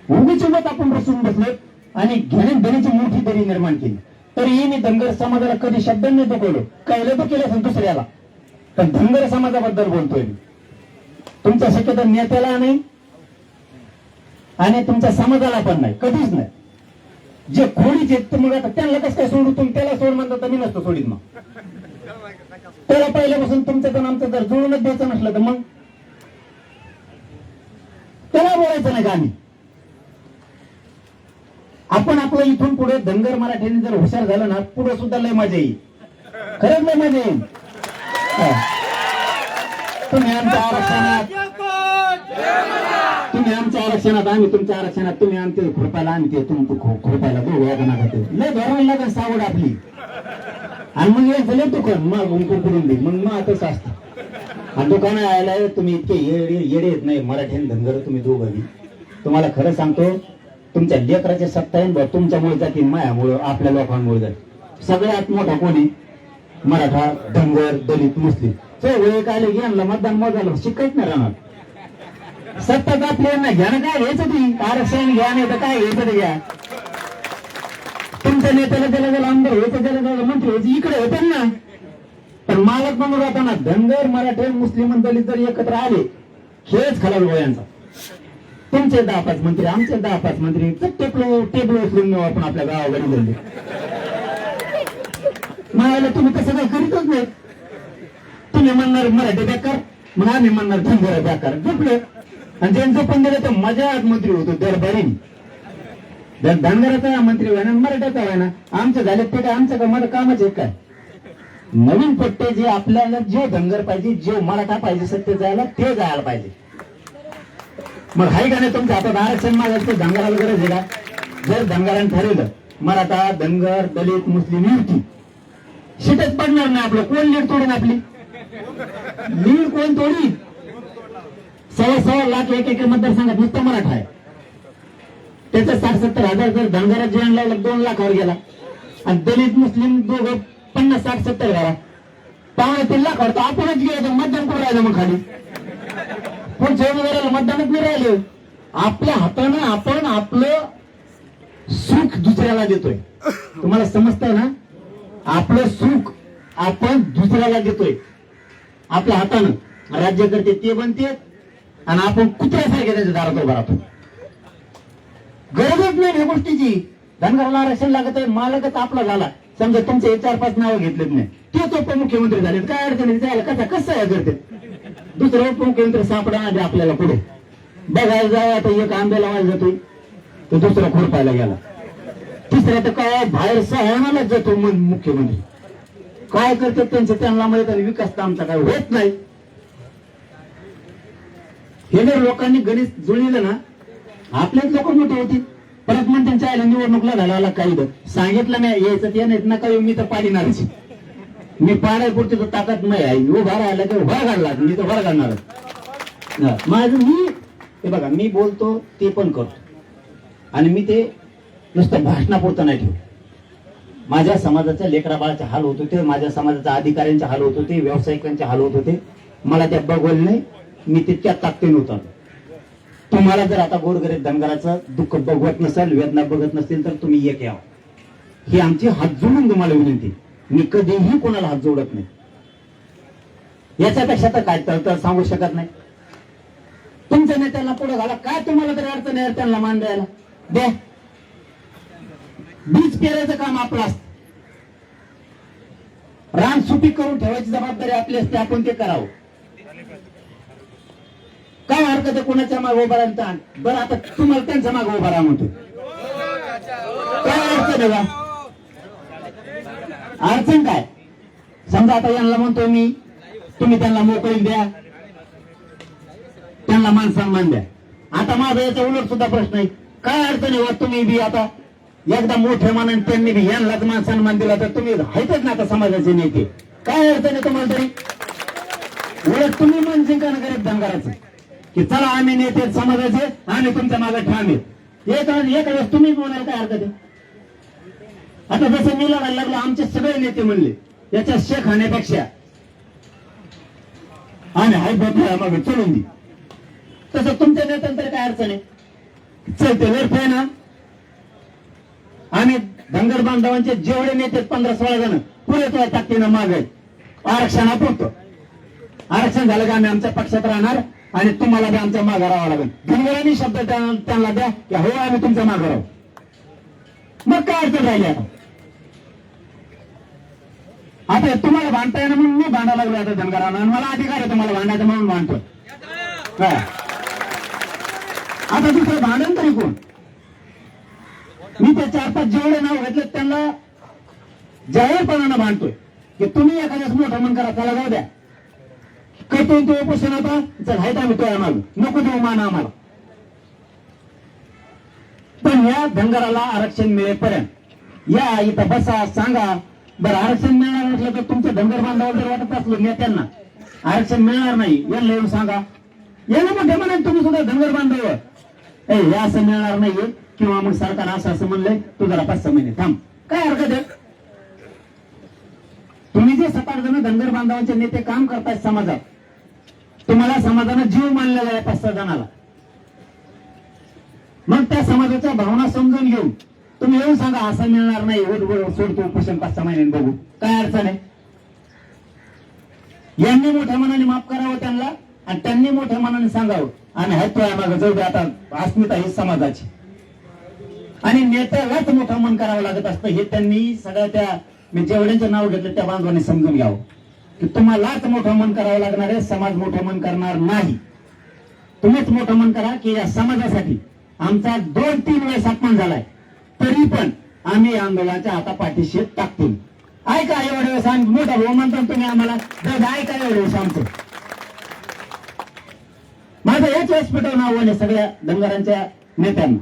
उगीच आपण बसून बसलो आणि घेण्या देण्याची मोठी दरी निर्माण केली. तरीही मी धनगर समाजाला कधी शब्दांनी दुखवलो, कळलं तर केलं असेल दुसऱ्याला, पण धनगर समाजाबद्दल बोलतोय मी. तुमच्या शक्यतो नेत्याला नाही आणि तुमच्या समाजाला पण नाही, कधीच नाही. जे खोडीचे मग आता त्यांना कसं काय सोडू? तुम्ही त्याला सोड म्हणता तर मी नसतो सोडीत. मग त्याला पहिल्यापासून तुमचं तर आमचं जर जुळूनच द्यायचं नसलं तर मग त्याला बोलायचं नाही का आम्ही? आपण आपलं इथून पुढे धनगर मराठ्यांनी जर हुशार झालं ना, पुढे सुद्धा लय मजा येईल. खरंच लय मजा येईल. तुम्ही आमच्या आरक्षणात आम्ही तुमच्या आरक्षणात, तुम्ही आमचे खुरपायला आम्ही ते तुमचं खुरपायला लय धरायला लागेल सावड आपली. आणि मग यायचं लय दुकान मग करून दे. मग तसं असतं. आणि दुकानं यायला तुम्ही इतके येडे येत नाही मराठी आणि धनगर तुम्ही दोघं. तुम्हाला खरं सांगतो, तुमच्या लेकराच्या सत्ता आहे तुमच्यामुळे जातील, मायामुळे, आपल्या लोकांमुळे जातील. सगळ्यात मोठा कोणी? मराठा, धनगर, दलित, मुस्लिम. वेळ काय यांना मतदान मोजायला शिकायच नाही राहणार. सत्ता आपल्याला घ्या ना, काय घ्यायचं ती आरक्षण घ्या, नाही तर काय घ्यायचं ते घ्या. तुमच्या नेत्याला त्याला आमदार व्हायचं, त्याला मंत्री व्हायचं, इकडे होते ना. पण मालक म्हणून राहताना धनगर, मराठे, मुस्लिम, दलित जर एकत्र आले, खेळच खलाल गोयांचा. तुमचे 10-5 मंत्री, आमचे 10-5 मंत्री, टेबल उचलून नेऊ आपण आपल्या गावाकडे गेले. मायाला तुम्ही तसं काही करीतच नाही. तुम्ही म्हणणार मराठी बेकार, मग आम्ही म्हणणार धनगर बेकार, झोपलं. आणि ज्यांचं पण दिलं तर मजाच मंत्री होतो दरबारी. जर धनगराचा मंत्री व्हायना मराठ्याचा व्हायना, आमचं झालं ते काय आमचं का माझं कामच आहे काय. नवीन पट्टे जे आपल्याला जे धनगर पाहिजे, जे मराठा पाहिजे सत्य जायला ते जायला पाहिजे. मग हाय का नाही तुमच्या हातात आरक्षण मागायचं, धनगराला गरज आहे का? जर धनगरांनी ठरवलं मराठा धनगर दलित मुस्लिम युती, शिटच पडणार नाही आपलं. कोण लीड तोडून आपली लीड कोण तोडी? 1.25 लाख एक मतदारसंघात नुसतं मराठा आहे. त्याचं 60-70 हजार जर धनगरात जे आणला 2 लाखावर गेला, आणि दलित मुस्लिम दोघं 50-60-70 घरा 2.5-3 लाखावर, तर आपणच गेलो मतदान करून राहिलं. मग खाली पुढच्या उमेदवाराला मतदानच नाही राहिलं. आपल्या हातानं आपण आपलं सुख दुसऱ्याला देतोय. तुम्हाला समजतंय ना? आपलं सुख आपण दुसऱ्याला देतोय आपल्या हातानं. राज्यकर्ते ते बनते आणि आपण कुत्र्यासारखे त्याच्या दारात उभा राहतो. गरजच नाही या गोष्टीची. धनगराला आरक्षण लागत आहे, मालकच आपला झाला. समजा तुमचे 4-5 नावं घेतलेत नाही, तेच उपमुख्यमंत्री झाले, काय अडचणी त्याला कसं करते. दुसरं उपमुख्यमंत्री सापडणार आपल्याला पुढे बघायला जावं. आता एक आंबे लावायला जातोय, तो दुसरा खोडपायला गेला. तिसरा तर काय बाहेर सहायमालाच जातो मुख्यमंत्री. काय करतात त्यांचं त्यांना माहित, आणि विकास तर आमचा काय होत नाही. हे जर लोकांनी गणित जुळलं ना, आपल्याच लोक मोठे होती. परत म्हणून त्यांच्या आईला निवडणूक लढायला काही सांगितलं नाही, यायचं ते नाही नका येऊ, मी तर पाडीणारच. मी पाडायपुरती तर ताकद नाही आहे. मी उभा राहिला तर उभा काढला, मी तर उभा काढणार. माझं मी हे बघा, मी बोलतो ते पण करतो, आणि मी ते नुसतं भाषणापुरतं नाही ठेवतो. माझ्या समाजाच्या लेकरा बाळाचे हाल होत होते, माझ्या समाजाच्या अधिकाऱ्यांचे हाल होत होते, व्यावसायिकांचे हाल होत होते. मला त्या बघवलं नाही, मी तितक्या ताकदीने होतो. तुम्हाला जर आता गोरगरीब धनगराचं दुःख बघवत नसेल, वेदना बघत नसतील, तर तुम्ही एक यावं. ही आमची हात जोडून तुम्हाला विनंती. मी कधीही कोणाला हात जोडत नाही. याच्यापेक्षा तर काय तर सांगू शकत नाही. तुमच्या नेत्यांना पुढे घाला, काय तुम्हाला तरी अडचण आहे त्यांना मान द्यायला द्या. बीज पेरायचं काम आपलं असतं. रान सुपीक करून ठेवायची जबाबदारी आपली असते, आपण ते करावं. काय हरकत आहे कोणाच्या मागे उभा राहायला? बरं, आता तुम्हाला त्यांच्या मागे उभा राहा म्हणतो, काय अडचण आहे का? अडचण काय? समजा आता यांना म्हणतो मी, तुम्ही त्यांना मोकळी द्या, त्यांना मान सन्मान द्या. आता माझा याचा उलट सुद्धा प्रश्न आहे, काय अडचण आहे? तुम्ही बी आता एकदा मोठ्या मानाने त्यांनी बी यांनाच मान सन्मान दिला, तर तुम्ही आहेतच ना आता समाजाचे नेते. काय अडचण आहे तुम्हाला तरी? उलट तुम्ही मन जिंकणं गरीब धनगराचं, की चला आम्ही नेते समाजाचे, आम्ही तुमच्या मागे ठाम आहेत. एक वेळेस तुम्ही बोलायला काय हरकत आहे? आता जसं मी लढायला लागलो, आमचे सगळे नेते म्हणले याच्या शेख खाण्यापेक्षा आम्ही हाय बघूया मागे चलून दे. तसं तुमच्या नेत्यांतर काय अडचण आहे? चलते लढतोय ना. आम्ही धनगर बांधवांचे जेवढे नेते 15-16 जण पुरे तो ताकदीनं मागे आरक्षणापुरतं. आरक्षण झालं का आम्ही आमच्या पक्षात राहणार, आणि तुम्हाला बी आमच्या मागे राहावं लागेल. धनगरांनी शब्द त्यांना द्या की हो आम्ही तुमच्या मागे राहू. मग काय अडचण राहिली? आता तुम्हाला भांडता येणं म्हणून मी भांडायला लागलो आता धनगरांना, आणि मला अधिकार आहे तुम्हाला भांडायचं म्हणून भांडतो. आता दुसरं भांडण तरी कोण? मी ते 4-5 जेवढे नाव घेतले त्यांना जाहीरपणानं भांडतोय की तुम्ही एखाद्याच मोठं मन करा, त्याला जाऊ द्या. करतोय तो उपोषण, आता चल हायत आम्ही तो आम्हाला नको देऊ मान आम्हाला. पण या धनगराला आरक्षण मिळेपर्यंत या इथं बसा, सांगा. बरं, आरक्षण मिळणार म्हटलं तर तुमच्या धनगर बांधवाला जर वाटत असलं नेत्यांना आरक्षण मिळणार नाही, यांना येऊन सांगा. यांना मोठे म्हणा तुम्ही सुद्धा धनगर बांधव हे असं मिळणार नाहीये, किंवा मग सरकार असं म्हणलंय तू जरा 5-6 महिने थांब. काय हरकत आहे? तुम्ही जे 7-8 जण धनगर बांधवांचे नेते काम करतायत समाजात, तुम्हाला समाजानं जीव मानलेला आहे 5-6 जणाला. मग त्या समाजाच्या भावना समजून घेऊन तुम्ही येऊन सांगा असं मिळणार नाही, सोडतो उपोषण 5-6 महिन्यांनी बघू. काय अडचण आहे? यांनी मोठ्या मनाने माफ करावं त्यांना, आणि त्यांनी मोठ्या मनाने सांगावं आणि हाय तो मागे जाऊ दे. आता अस्मिता ही समाजाची, आणि नेत्यालाच मोठं मन करावं लागत असतं. हे त्यांनी सगळ्या त्या मी जेवढ्यांचं नाव घेतलं त्या बांधवांनी समजून घ्यावं. की तुम्हालाच मोठं मन करावं लागणार आहे, समाज मोठं मन करणार नाही. तुम्हीच मोठं मन करा की या समाजासाठी आमचा 2-3 वेळेस अपमान झालाय, तरी पण आम्ही आंदोलनाच्या हातापाठीशी टाकतो. ऐका एवढ्या वेळेस आम्ही मोठा भाऊ म्हणतो तुम्ही आम्हाला दादा ऐका एवढ्या वेळेस आमचं. माझं याच व्यासपीठावर आव्हान आहे सगळ्या धनगरांच्या नेत्यांना.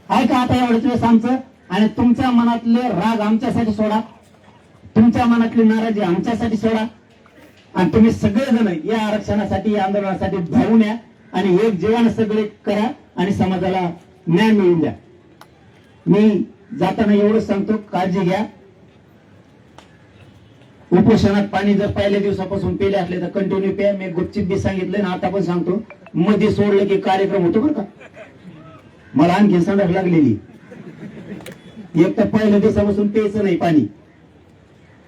ऐका आता एवढ्याच वेळेस आमचं, आणि तुमच्या मनातले राग आमच्यासाठी सोडा, तुमच्या मनातली नाराजी आमच्यासाठी सोडा, आणि तुम्ही सगळेजण या आरक्षणासाठी या आंदोलनासाठी धावून या आणि एक जीवन सगळे करा आणि समाजाला न्याय मिळवून द्या. मी जाताना एवढंच सांगतो, काळजी घ्या. उपोषणात पाणी जर पहिल्या दिवसापासून पेले असले तर कंटिन्यू प्या. मी गुपचिप बी सांगितलंय ना, आता पण सांगतो, मध्ये सोडलं की कार्यक्रम होतो बरं का. मला आणखी संडास लागलेली. एक तर पहिल्या दिवसापासून प्यायचं नाही पाणी.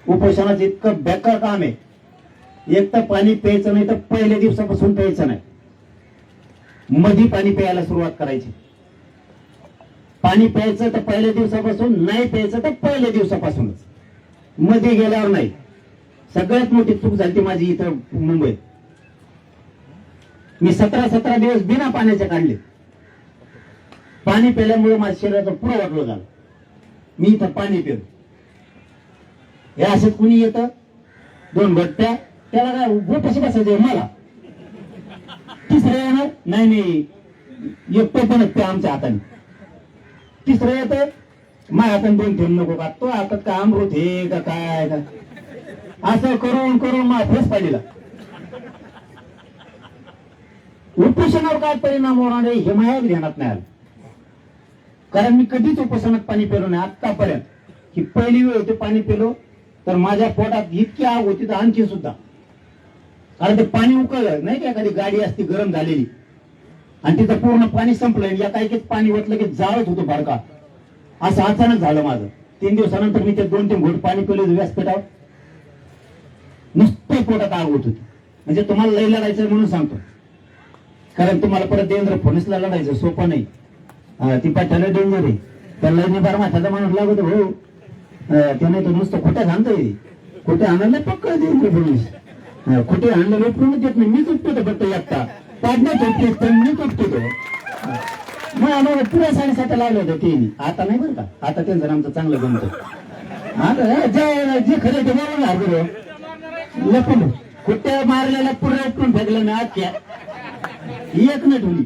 उपोषणाचं इतकं बेकार काम आहे. एक तर पाणी प्यायचं नाही तर पहिल्या दिवसापासून प्यायचं नाही. मध्ये पाणी प्यायला सुरुवात करायची. पाणी प्यायचं तर पहिल्या दिवसापासून, नाही प्यायचं तर पहिल्या दिवसापासूनच, मध्ये गेल्यावर नाही. सगळ्यात मोठी चूक झाली माझी इथं मुंबईत. मी 17 दिवस बिना पाण्याचे काढले. पाणी प्यायल्यामुळे माझ्या शरीराचं पुरं वाटलं झालं. मी इथं पाणी पिलो. हे असं कुणी येतं 2 घट्ट्या, त्याला काय उभं बसायचं मला. तिसरं येणार नाही, एकटं पण ते आमच्या हाताने. तिसरं येतं माझ्या हाताने 2 ठेवून नको का, तो हातात का अमृत हे का काय का, असं करून करून माझा फेस पाडलेला. उपोषणावर काय परिणाम होणार आहे हे माझ्या ध्यानात नाही आलं. कारण मी कधीच उपोषणात पाणी पेलो नाही आतापर्यंत. ही पहिली वेळ होती पाणी पेलो, तर माझ्या पोटात इतकी आग होती तर आणखी सुद्धा. कारण ते पाणी उकळलं नाही का, एखादी गाडी असती गरम झालेली आणि तिथं पूर्ण पाणी संपलं, या काही पाणी ओतलं की जाळत होतो बारका. असं अचानक झालं माझं. 3 दिवसानंतर मी ते 2-3 घोट पाणी पिलं व्यासपीठावर. नुसतं पोटात आग होत होती. म्हणजे तुम्हाला लई लढायचं म्हणून सांगतो, कारण तुम्हाला परत देवेंद्र फडणवीसला लढायचं सोपं नाही. ती पाठ्याला डेंजर आहे. त्याला बार माथ्याचा माणूस लागत हो. त्याने तो नुसतं खोट्या आणतोय. खोट्या आणायला पक्का देवेंद्र फडणवीस. खोटे आणलं वेपरूनच देत नाही. मी तुटतो तो फक्त एकटा पाडण्यात होते तर मी तुटतो तो. मग आम्हाला पुऱ्या 7.5 लावलं होतं ते. आता नाही बरं का, आता त्यांचं आमचं चांगलं गमतं. आता जे खरं ते मला हजर लपून खोट्या मारलेल्या पुऱ्या उपटून फेकलं ना आख्या एक नाही ठेवली.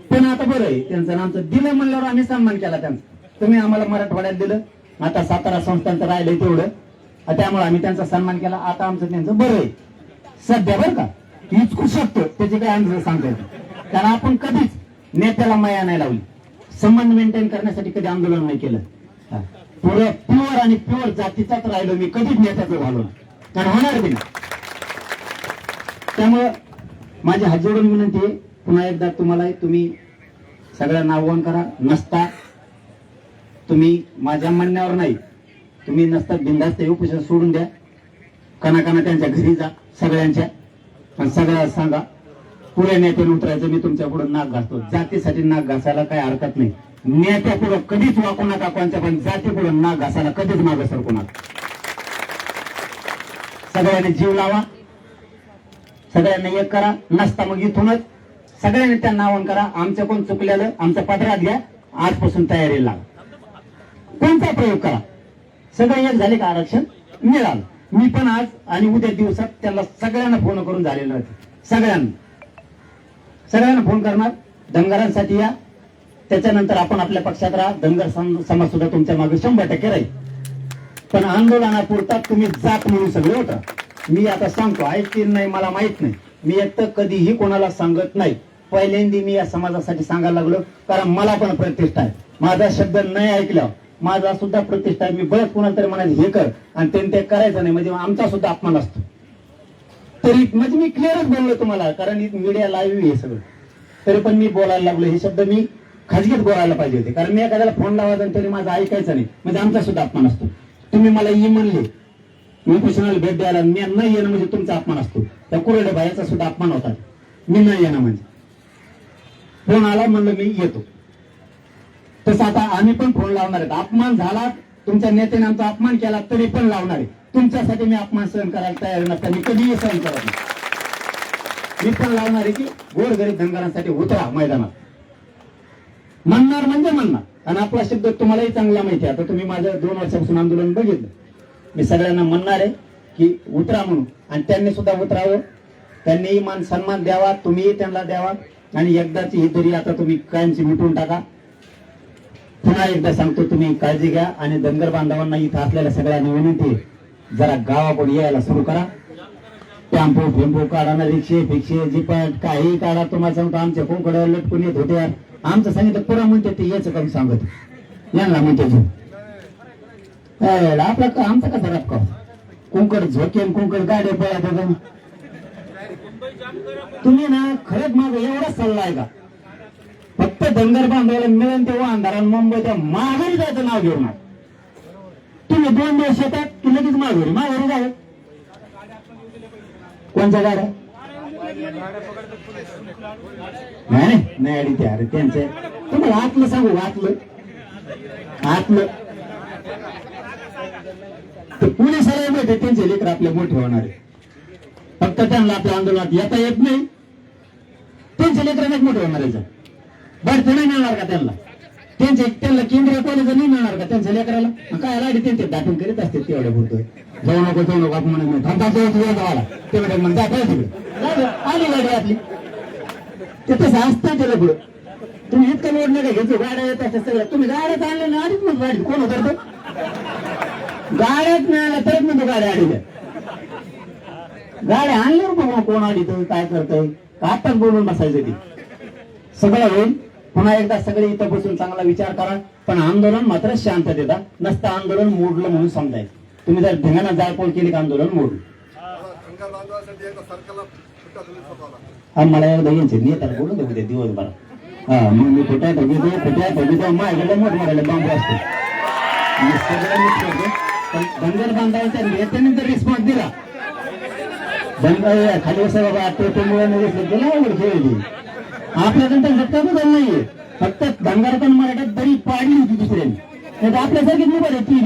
पण आता बरं आहे, त्यांचं आमचं दिलं म्हणल्यावर आम्ही सन्मान केला त्यांचा. तुम्ही आम्हाला मराठवाड्यात दिलं, आता 17 संस्थांचं राहिलंय तेवढं, त्यामुळे आम्ही त्यांचा सन्मान केला. आता आमचं त्यांचं बरं आहे सध्या बरं का. इचकू शकतो त्याची काय आमचं सांगता येतं, कारण आपण कधीच नेत्याला माया नाही लावली. संबंध मेंटेन करण्यासाठी कधी आंदोलन नाही केलं. पुढे प्युअर आणि प्युअर जातीचाच राहिलो मी, कधीच नेत्याचं झालो कारण होणार बी नाही. त्यामुळं माझी हात जोडून विनंती आहे पुन्हा एकदा तुम्हाला, तुम्ही सगळ्यांना आव्हान करा. नसता तुम्ही माझ्या म्हणण्यावर नाही, तुम्ही नसता बिंदास्त उपोषण सोडून द्या. कणाकणा त्यांच्या घरी जा सगळ्यांच्या, पण सगळ्या सांगा पुढे नेत्याने उतरायचं. मी तुमच्या पुढे नाक घासतो. जातीसाठी नाक घासायला काही हरकत नाही. नेत्या पुढे कधीच वाकू नका कोणत्या, पण जाती पुढे नाक घासायला कधीच मागं सरकू नका. सगळ्यांनी जीव लावा, सगळ्यांनी एक करा. नसता मग इथूनच सगळ्यांनी त्यांना आवाहन करा, आमच्या कोण चुकलेलं आमच्या पदरात घ्या, आजपासून तयारी लावा. कोणता प्रयोग करा. सगळे एक झाले का आरक्षण मिळालं. मी पण आज आणि उद्या दिवसात त्याला सगळ्यांना फोन करून झालेलं आहे. सगळ्यांना फोन करणार. धनगरांसाठी या, त्याच्यानंतर आपण आपल्या पक्षात राहा. धनगर समाज सुद्धा तुमच्या मागे 100% राहील. पण आंदोलनापुरता तुम्ही जात म्हणून सगळे होता. मी आता सांगतो, ऐकतील नाही मला माहित नाही. मी एक तर कधीही कोणाला सांगत नाही. पहिल्यांदा मी या समाजासाठी सांगायला लागलो, कारण मला पण प्रतिष्ठा आहे. माझा शब्द नाही ऐकला माझा सुद्धा प्रतिष्ठा आहे. मी बरंच कोणाला तरी म्हणायचं हे कर आणि ते करायचं नाही म्हणजे आमचा सुद्धा अपमान असतो. तरी म्हणजे मी क्लिअरच बोललो तुम्हाला, कारण मीडिया लाईव्ह हे सगळं. तरी पण मी बोलायला लागलो. हे शब्द मी खाजगीत बोलायला पाहिजे होते, कारण मी एखाद्याला फोन लावायचा तरी माझं ऐकायचं नाही म्हणजे आमचा सुद्धा अपमान असतो. तुम्ही मला ये म्हणले उपोषणाला भेट द्यायला, मी नाही येणं म्हणजे तुमचा अपमान असतो. त्या कुरडे भाईचा सुद्धा अपमान होता. मी नाही येणं म्हणजे फोन आला म्हणलं मी येतो. तसं आता आम्ही पण फोन लावणार आहेत. अपमान झाला, तुमच्या नेत्याने आमचा अपमान केला तरी पण लावणार आहे. तुमच्यासाठी मी अपमान सहन करायला तयार नसताना कधीही सहन करत नाही. मी पण लावणार आहे की गोरगरीब धनगरांसाठी उतरा मैदानात. म्हणणार म्हणजे म्हणणार. आणि आपला शब्द तुम्हालाही चांगला माहिती आहे. आता तुम्ही माझं 2 वर्षापासून आंदोलन बघितलं. मी सगळ्यांना म्हणणार आहे की उतरा म्हणून, आणि त्यांनी सुद्धा उतरावं. त्यांनी मान सन्मान द्यावा, तुम्हीही त्यांना द्यावा. आणि एकदाची ही तरी आता तुम्ही कायमची मिटून टाका. पुन्हा एकदा सांगतो, तुम्ही काळजी घ्या. आणि धनगर बांधवांना इथं असलेल्या सगळ्यांना विनंती आहे, जरा गावाकडे यायला सुरू करा. टेम्पो फेम्पो काढा ना, रिक्षे फिक्षे जीपट काही काढा. तुम्हाला सांगतो आमच्या कोंकड्यावर लटकून येत होते यार. आमचं सांगितलं पुरा म्हणते ते याचं काम सांगत यांना म्हणते आपला आमचा कसा रापका कुंकड झोके कुंकड गाड्या पळा बघा. तुम्ही ना खरंच माझा एवढाच सल्ला आहे का, फक्त धनगर बांधवायला मिळेल तेव्हा अंधारान मुंबईच्या माघारी जायचं नाव घेऊ नका. तुम्ही 2 दिवस येतात की लगेच माघारी जावं. कोणत्या गाड्या नाही अडी ते अरे त्यांचे तुम्हाला आतलं सांगू. आतलं ते पोलिसाला माहिती त्यांचे लेकर आपले मोठे होणारे. फक्त त्यांना आपल्या आंदोलनात येता येत नाही. त्यांचे लेकर नाही मोठे होणार आहे. बढते नाही मिळणार का त्यांना? त्यांना केंद्रीय कॉलेज नाही मिळणार का त्यांच्या लेकराला? काय लाडी त्यांचे दाटून करीत असते तेवढे बोलतोय. जाऊ नको आपण म्हणत तेवढे मग जाता तिकडे आली गाडी आपली. ते तसं असतं त्याला पुढं. तुम्ही इतकं लोड नका घ्यायचो. गाड्या येत असतात सगळ्या. तुम्ही गाड्यात आणल्या ना आधीच मग गाडी कोण होतं? गाड्यात मिळाल्या तरच म्हणतो गाड्या आडील्या. गाड्या आणल्यावर बघा कोण आडीत काय करतोय. आताच बोलून बसायचं ती सगळं होईल. पुन्हा एकदा सगळे इथं बसून चांगला विचार करा. पण आंदोलन मात्र शांततेत नसतं. आंदोलन मोडलं म्हणून समजायचं. तुम्ही जर धिंगाणा जाळपोळ केली का आंदोलन मोडलं. मला एकदा यांचे नेत्याला बोलून देऊ दे दिवसभर. हा मग मी कुठे बघितो माझ्याकडे मोठमोठ्याला बांबू असतो. धनगर बांधवांच्या नेत्याने जर रिस्पॉन्स दिला धनगर खाली असं बाबा गेला खेळली आपल्याकडे सत्ता बदल नाहीये. फक्त धनगर पण मराठ्यात बरी पाडली होती दुसऱ्यांनी. आपल्यासारखी निभार आहे ती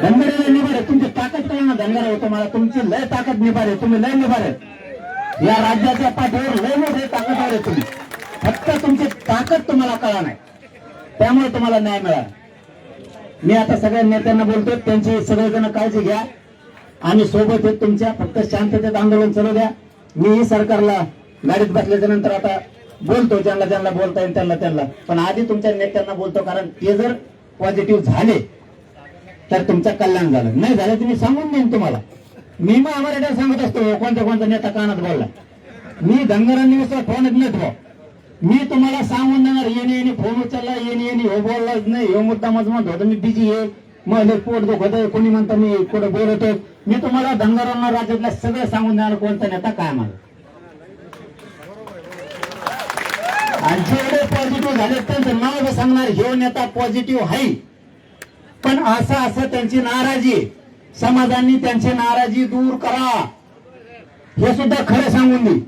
धनगराला निभार आहे. तुमची ताकद काय ना धनगर होतं. मला तुमची लय ताकद निभार आहे. तुम्ही लय निभार आहे. या राज्याच्या पाठीवर लय मोठे ताकदवर आहे तुम्ही. फक्त तुमची ताकद तुम्हाला कळा नाही, त्यामुळे तुम्हाला न्याय मिळाला. मी आता सगळ्या नेत्यांना बोलतो, त्यांची सगळेजण काळजी घ्या आणि सोबत येत तुमच्या. फक्त शांततेत आंदोलन चालू द्या. मीही सरकारला गाडीत बसल्याच्या नंतर आता बोलतो, ज्यांना बोलता येईल त्यांना. पण आधी तुमच्या नेत्यांना बोलतो, कारण ते जर पॉझिटिव्ह झाले तर तुमचं कल्याण झालं. नाही झालं तुम्ही सांगून देईन तुम्हाला. मी मग आम्हाला सांगत असतो कोणत्या नेता कानात बोलला. मी धनगरांनी विश्वास ठेवण्यात नाही ठेवा. मी तुम्हाला सांगून देणार. येणे फोन उचलला, येणे हो बोललाच नाही, हो मुद्दा मजमत होता, मी बिजी आहे, मला पोट दुखत आहे, कोणी म्हणतं मी कुठं बोलतो. मी तुम्हाला धनगरांना राज्यातल्या सगळं सांगून देणार कोणता नेता काय मला. आणि जेवढे पॉझिटिव्ह झाले त्यांचं नाव सांगणार, हे नेता पॉझिटिव्ह आहे. पण असं त्यांची नाराजी, समाजांनी त्यांची नाराजी दूर करा, हे सुद्धा खरं सांगून दे.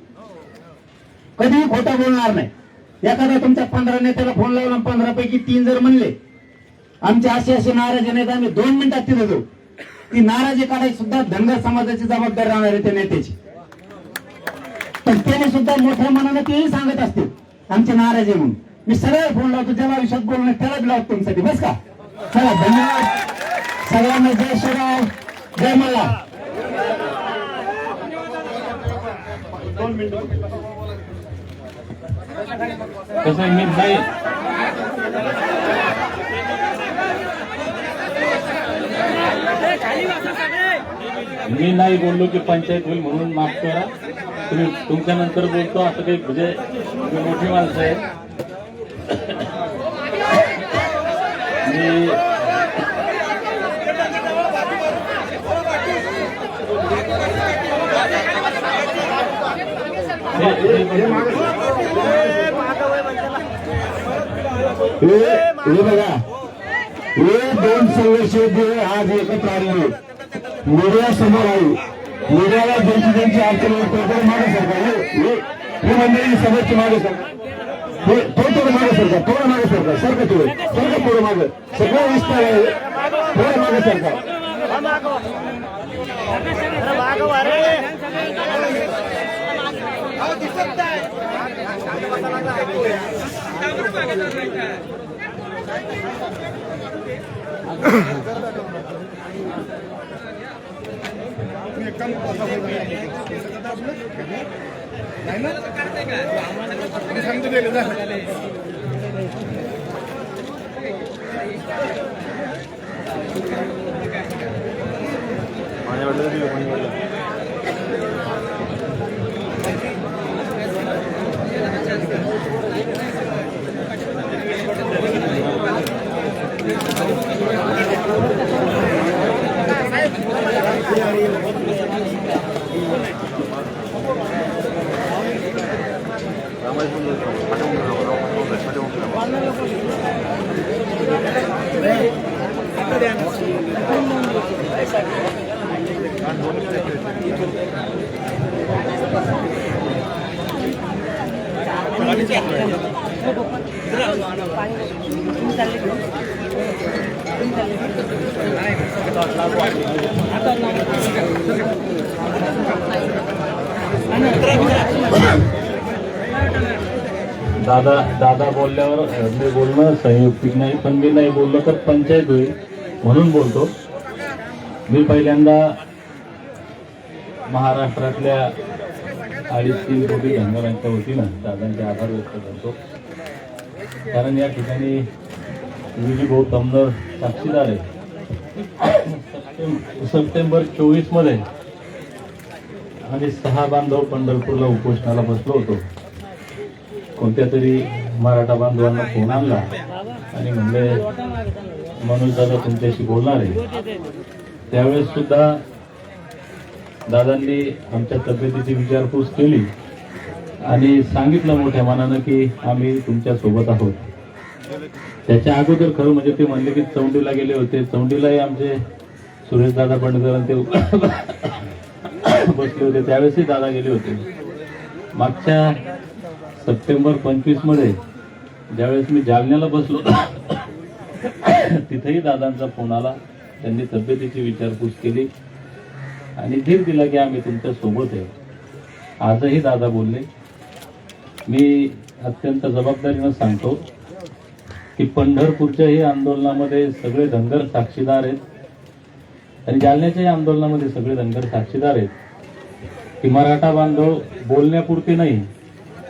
कधीही खोटं बोलणार नाही. एखादा तुमच्या 15 नेत्याला फोन लावला, 15 पैकी 3 जर म्हणले आमची अशी नाराजी नाही, तर आम्ही 2 मिनिटात तिथे जाऊ. ती नाराजी काढायची सुद्धा धनगर समाजाची जबाबदारी राहणार आहे त्या नेत्याची. पण त्याने सुद्धा मोठ्या मनाने तेही सांगत असते आमची नाराजी म्हणून. मी सगळ्याला फोन लावतो, ज्याला आयुष्यात बोलणं त्याला बी लावतो तुमच्यासाठी. बस का? चला, धन्यवाद सगळ्यांना. जय शिवराय, जय मल्हार. 2 मिनिटं कसं मी नाही मी नाही बोललो की पंचायत होईल म्हणून माफ करा. तुम्ही तुमच्या नंतर बोलतो असं काही, म्हणजे मोठी माणसं आहे. मी हे बघा, हे 2 संघर्ष आज एकत्र आले. मीडिया समोर आहे. मीडियाला त्यांची अडचण मागे सरकार, हे मंडळी सगळ्याची मागे सरकार, थोडं मागे सरकार, थोडं मागे सरकार, थोडं मागे, सगळं विस्तार आहे, थोडं मागे सरकार. दादा बोलल्यावर मी बोलणं संयुक्तिक नाही, पण मी नाही बोललो तर पंचायत होईल म्हणून बोलतो. मी पहिल्यांदा महाराष्ट्रातल्या 2.5-3 कोटी धनगरांच्या वतीनं दादांचे आभार व्यक्त करतो. कारण या ठिकाणी विजयभाऊ तमनर साक्षीदार आहे. सप्टेंबर 24 मध्ये आम्ही 6 बांधव पंढरपूरला उपोषणाला बसलो होतो. कोणत्या तरी मराठा बांधवांना फोन आणला आणि म्हणले मनोज दादा तुमच्याशी बोलणार आहे. त्यावेळेस सुद्धा दादांनी आमच्या तब्येतीची विचारपूस केली आणि सांगितलं मोठ्या मनानं की आम्ही तुमच्या सोबत आहोत. त्याच्या अगोदर खरं म्हणजे ते म्हणले की चौंडीला गेले होते. चौंडीलाही आमचे सुरेश दादा बंडकर ते बसले होते. त्यावेळेसही दादा गेले होते. मागच्या सप्टेंबर 25 मध्ये ज्यावेळेस मी जालन्याला बसलो तिथेही दादांचा फोन आला. त्यांनी तब्येतीची विचारपूस केली आणि धीर दिला की आम्ही तुमच्या सोबत आहे. आजही दादा बोलले. मी अत्यंत जबाबदारीनं सांगतो की पंढरपूरच्याही आंदोलनामध्ये सगळे धनगर साक्षीदार आहेत आणि जालन्याच्याही आंदोलनामध्ये सगळे धनगर साक्षीदार आहेत की मराठा बांधव बोलण्यापुरते नाही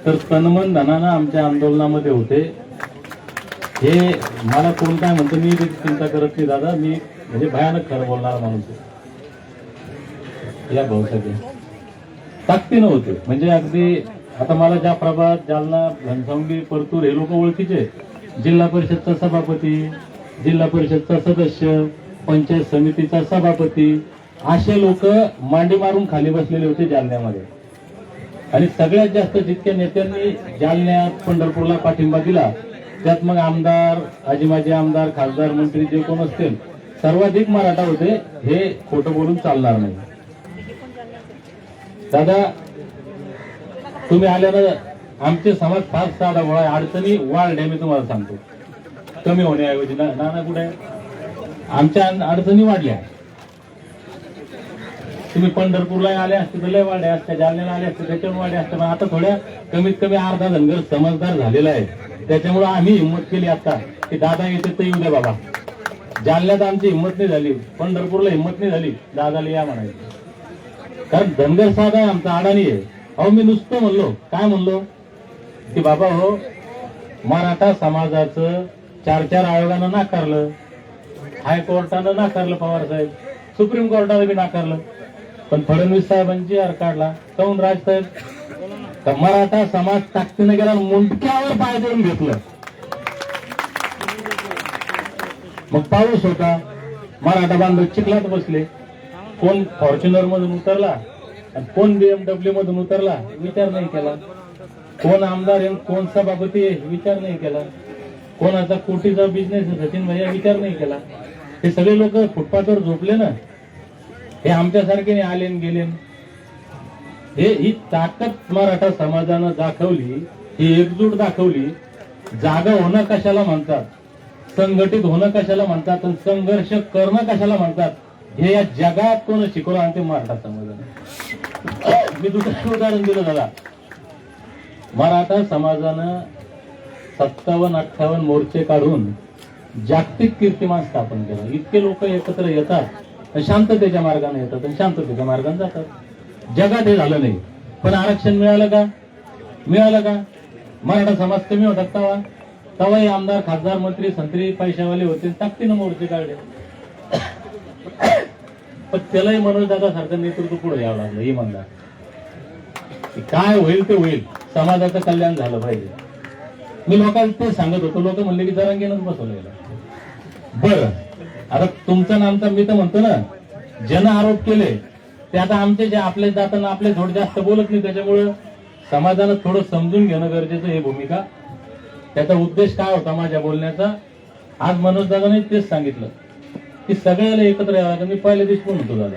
तर तनमन धनानं आमच्या आंदोलनामध्ये होते. हे मला कोण काय म्हणतो मी चिंता करत नाही दादा. मी म्हणजे भयानक खरं बोलणारा माणूस आहे. या भाऊसाठी ताकदीनं होते. म्हणजे अगदी आता मला जाफराबाद, जालना, घनसावंगी, परतूर हे लोक ओळखीचे. जिल्हा परिषदचा सभापती, जिल्हा परिषदचा सदस्य, पंचायत समितीचा सभापती असे लोक मांडी मारून खाली बसलेले होते जालन्यामध्ये. आणि सगळ्यात जास्त जितक्या नेत्यांनी जालन्यात पंढरपूरला पाठिंबा दिला त्यात मग आमदार, आजीमाजी आमदार, खासदार, मंत्री जे कोण असतील सर्वाधिक मराठा होते. हे खोटं बोलून चालणार नाही. दादा तुम्ही आल्यानं आमचे समाज फार साधा गोळा अडचणी वाढल्या. मी तुम्हाला सांगतो कमी होण्याऐवजी नाना कुठे आहे आमच्या अडचणी वाढल्या. तुम्ही पंढरपूरला आले असते तर लय वाढल्या असत्या, जालन्याला आले असते त्याच्यावर वाढल्या असत्या. पण आता थोड्या कमीत कमी अर्धा धनगर समजदार झालेला आहे. त्याच्यामुळे आम्ही हिंमत केली आता की दादा येते तर येऊ द्या बाबा. जालन्यात आमची हिंमत नाही झाली, पंढरपूरला हिंमत नाही झाली, दादाला या म्हणायचं. कारण धनगर साधा आहे आमचा, अडाणी आहे. अहो मी नुसतं म्हणलो काय म्हणलो की बाबा हो मराठा समाजाचं 4 आयोगानं नाकारलं, हायकोर्टानं नाकारलं, पवार साहेब सुप्रीम कोर्टानं बी नाकारलं, पण फडणवीस साहेबांची आर काढला. काऊन राजसाहेब तर मराठा समाज ताकदीनं गेला, मुंडक्यावर पाय देऊन घेतलं. मग पाऊस होता, मराठा बांधव चिखलात बसले. कोण फॉर्च्युनर मधून उतरला आणि कोण BMW मधून उतरला विचार नाही केला. कोण आमदार आहे कोण सभापती आहे विचार नाही केला. कोणाचा कोटीचा बिझनेस आहे सचिन भैया विचार नाही केला. हे सगळे लोक फुटपाथवर झोपले ना. हे आमच्यासारखे आले गेले. ही ताकद मराठा समाजानं दाखवली, ही एकजूट दाखवली. जागा होणं कशाला म्हणतात, संघटित होणं कशाला म्हणतात आणि संघर्ष करणं कशाला म्हणतात हे या जगात कोण शिकवलं आणि ते मराठा समाजानं. मी दुसरं उदाहरण दिलं दादा. मराठा समाजानं 57-58 मोर्चे काढून जागतिक कीर्तिमान स्थापन केलं. इतके लोक एकत्र येतात, शांततेच्या मार्गाने येतात आणि शांततेच्या मार्गाने जातात. जगात हे झालं नाही. पण आरक्षण मिळालं का? मिळालं का? मराठा समाज कमी होतात तवाही आमदार, खासदार, मंत्री, संत्री पैशावाले होते, ताकदीनं मोर्चे काढले. पण त्यालाही मनोज दादा सारखं नेतृत्व पुढे यावं लागलं. इमानदार काय होईल ते होईल, समाजाचं कल्याण झालं पाहिजे. मी लोकांना ते सांगत होतो. लोक म्हणले की जरांगेनंच बसवलेलं. बरं, आता तुमचा नामचा मी तर म्हणतो ना, जन आरोप केले ते आता आमचे जे आपले जाताना आपले थोडं जास्त बोलत नाही, त्याच्यामुळं समाजानं थोडं समजून घेणं गरजेचं ही भूमिका. त्याचा उद्देश काय होता माझ्या बोलण्याचा? आज मनोज दादाने तेच सांगितलं की सगळ्याला एकत्र यावं. मी पहिल्या दिवशी पण होतो दादा,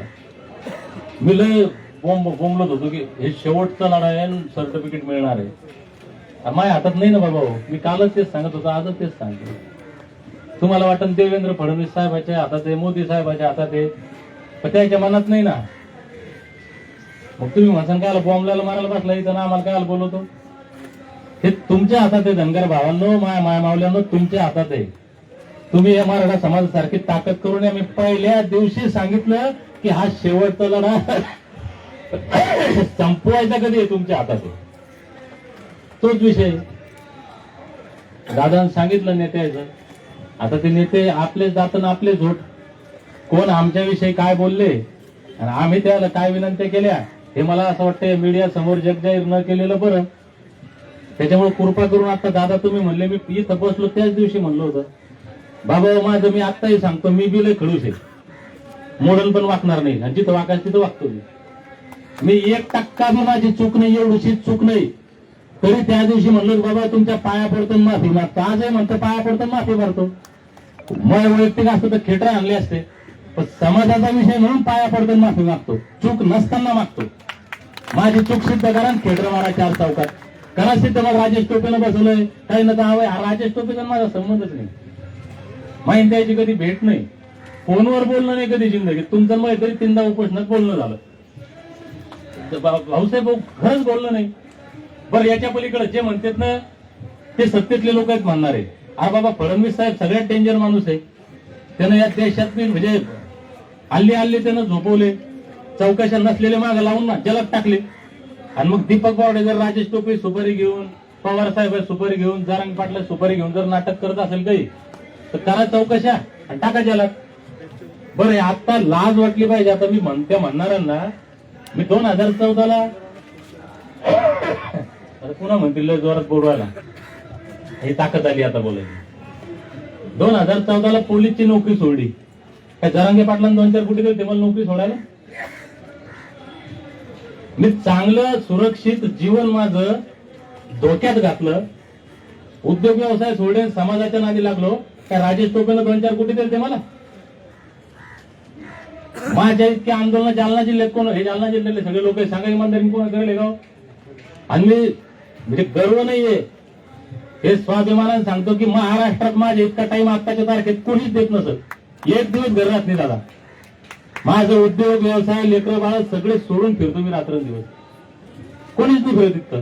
मी लय बोंबलत होतो की हे शेवटचा लढा आहे, सर्टिफिकेट मिळणार आहे. माझ्या हातात नाही ना बाबा. मी कालच तेच सांगत होतो, आजच तेच सांगतो. तुम्हाला वाटतं देवेंद्र फडणवीस साहेबांच्या हातात आहे, मोदी साहेबांच्या हातात आहे, पण त्याच्या मनात नाही ना. मग तुम्ही म्हणसान काय बॉम्बला मारायला बसला इथं ना, आम्हाला काय बोलवतो? हे तुमच्या हातात आहे धनगर भावांनो, माया मावल्यांनो, तुमच्या हातात आहे. तुम्ही या मराठा समाजासारखी ताकद करून या. मी पहिल्या दिवशी सांगितलं की हा शेवटचा लढा संपवायचा कधी आहे, तुमच्या हातात आहे. तोच विषय दादांनी सांगितलं नेत्याचं. आता ते नेते आपले जाताना आपले झोट, कोण आमच्याविषयी काय बोलले आणि आम्ही त्याला काय विनंत्या केल्या, हे मला असं वाटतं मीडिया समोर जगजाहीर न केलेलं बरं. त्याच्यामुळे कृपा करून आता दादा तुम्ही म्हणले, मी इथं बसलो त्याच दिवशी म्हणलं होतं बाबा माझं, मी आत्ताही सांगतो, मी बिल खडूस आहे, मोडल पण वाकणार नाही, आणि जिथं वाकायचं तिथं वागतो मी. 1% बी माझी चूक नाही, एवढीशी चूक नाही, तरी त्या दिवशी म्हणलो बाबा तुमच्या पाया पडतो माफी मागतो. आजही म्हणतो पाया पडतो माफी मारतो. मग वैयक्तिक असतं तर खेटर आणले असते, पण समाजाचा विषय म्हणून पाया पडतो माफी मागतो. चूक नसताना मागतो. माझी चूक सिद्ध करा, खेटर मारा 4 चौकात करा सिद्ध. मग राजेश टोपेनं बसवलंय काही ना हवंय. राजेश टोपेचा माझा संबंधच नाही, माहिती त्याची कधी भेट नाही, फोनवर बोलणं नाही कधी जिंदगीत. तुमचं मग तरी 3दा उपोषणात बोलणं झालं. भाऊसाहेब भाऊ खरंच बोलणं नाही. बरं, याच्या पलीकडे जे म्हणतात ना ते सत्तेतले लोक आहेत म्हणणारे. हा बाबा फडणवीस साहेब सगळ्यात डेंजर माणूस आहे. त्यानं या देशात म्हणजे हल्ली त्यानं झोपवले, चौकशा नसलेले मागे लावून ना जलद टाकले. आणि मग दीपक बावडे जर राजेश टोपे सुपारी घेऊन, पवार साहेब सुपारी घेऊन, जरांगे पाटला सुपारी घेऊन जर नाटक करत असेल काही, तर करा चौकशा आणि टाका जलद. बरं, आता लाज वाटली पाहिजे. आता मी म्हणणाऱ्यांना मी 2014ला पुन्हा म्हणतील जोरात बोलवायला, ही ताकद आली आता बोलायची. 2014ला पोलीसची नोकरी सोडली. काय जरांगे पाटलांनी 2-4 कोटी दिले मला नोकरी सोडायला? मी चांगलं सुरक्षित जीवन माझं धोक्यात घातलं, उद्योग व्यवसाय सोडले, समाजाच्या नादी लागलो. काय राजेश टोपेनं 2-4 कोटी दिले मला? माझ्या इतके आंदोलन जालना जिल्ह्यात कोण? हे जालना जिल्ह्यातले सगळे लोक सांगा इमानदारी कोण करेल गाव? आणि मी म्हणजे गर्व नाहीये, हे स्वाभिमानाने सांगतो की महाराष्ट्रात माझ्या इतका टाइम आत्ताच्या तारखेत कोणीच देत नसत. एक दिवस घर राहत नाही दादा. माझं उद्योग व्यवसाय लेकरं बाळ सगळे सोडून फिरतो मी रात्रंदिवस. कोणीच नाही फिरत इतकं.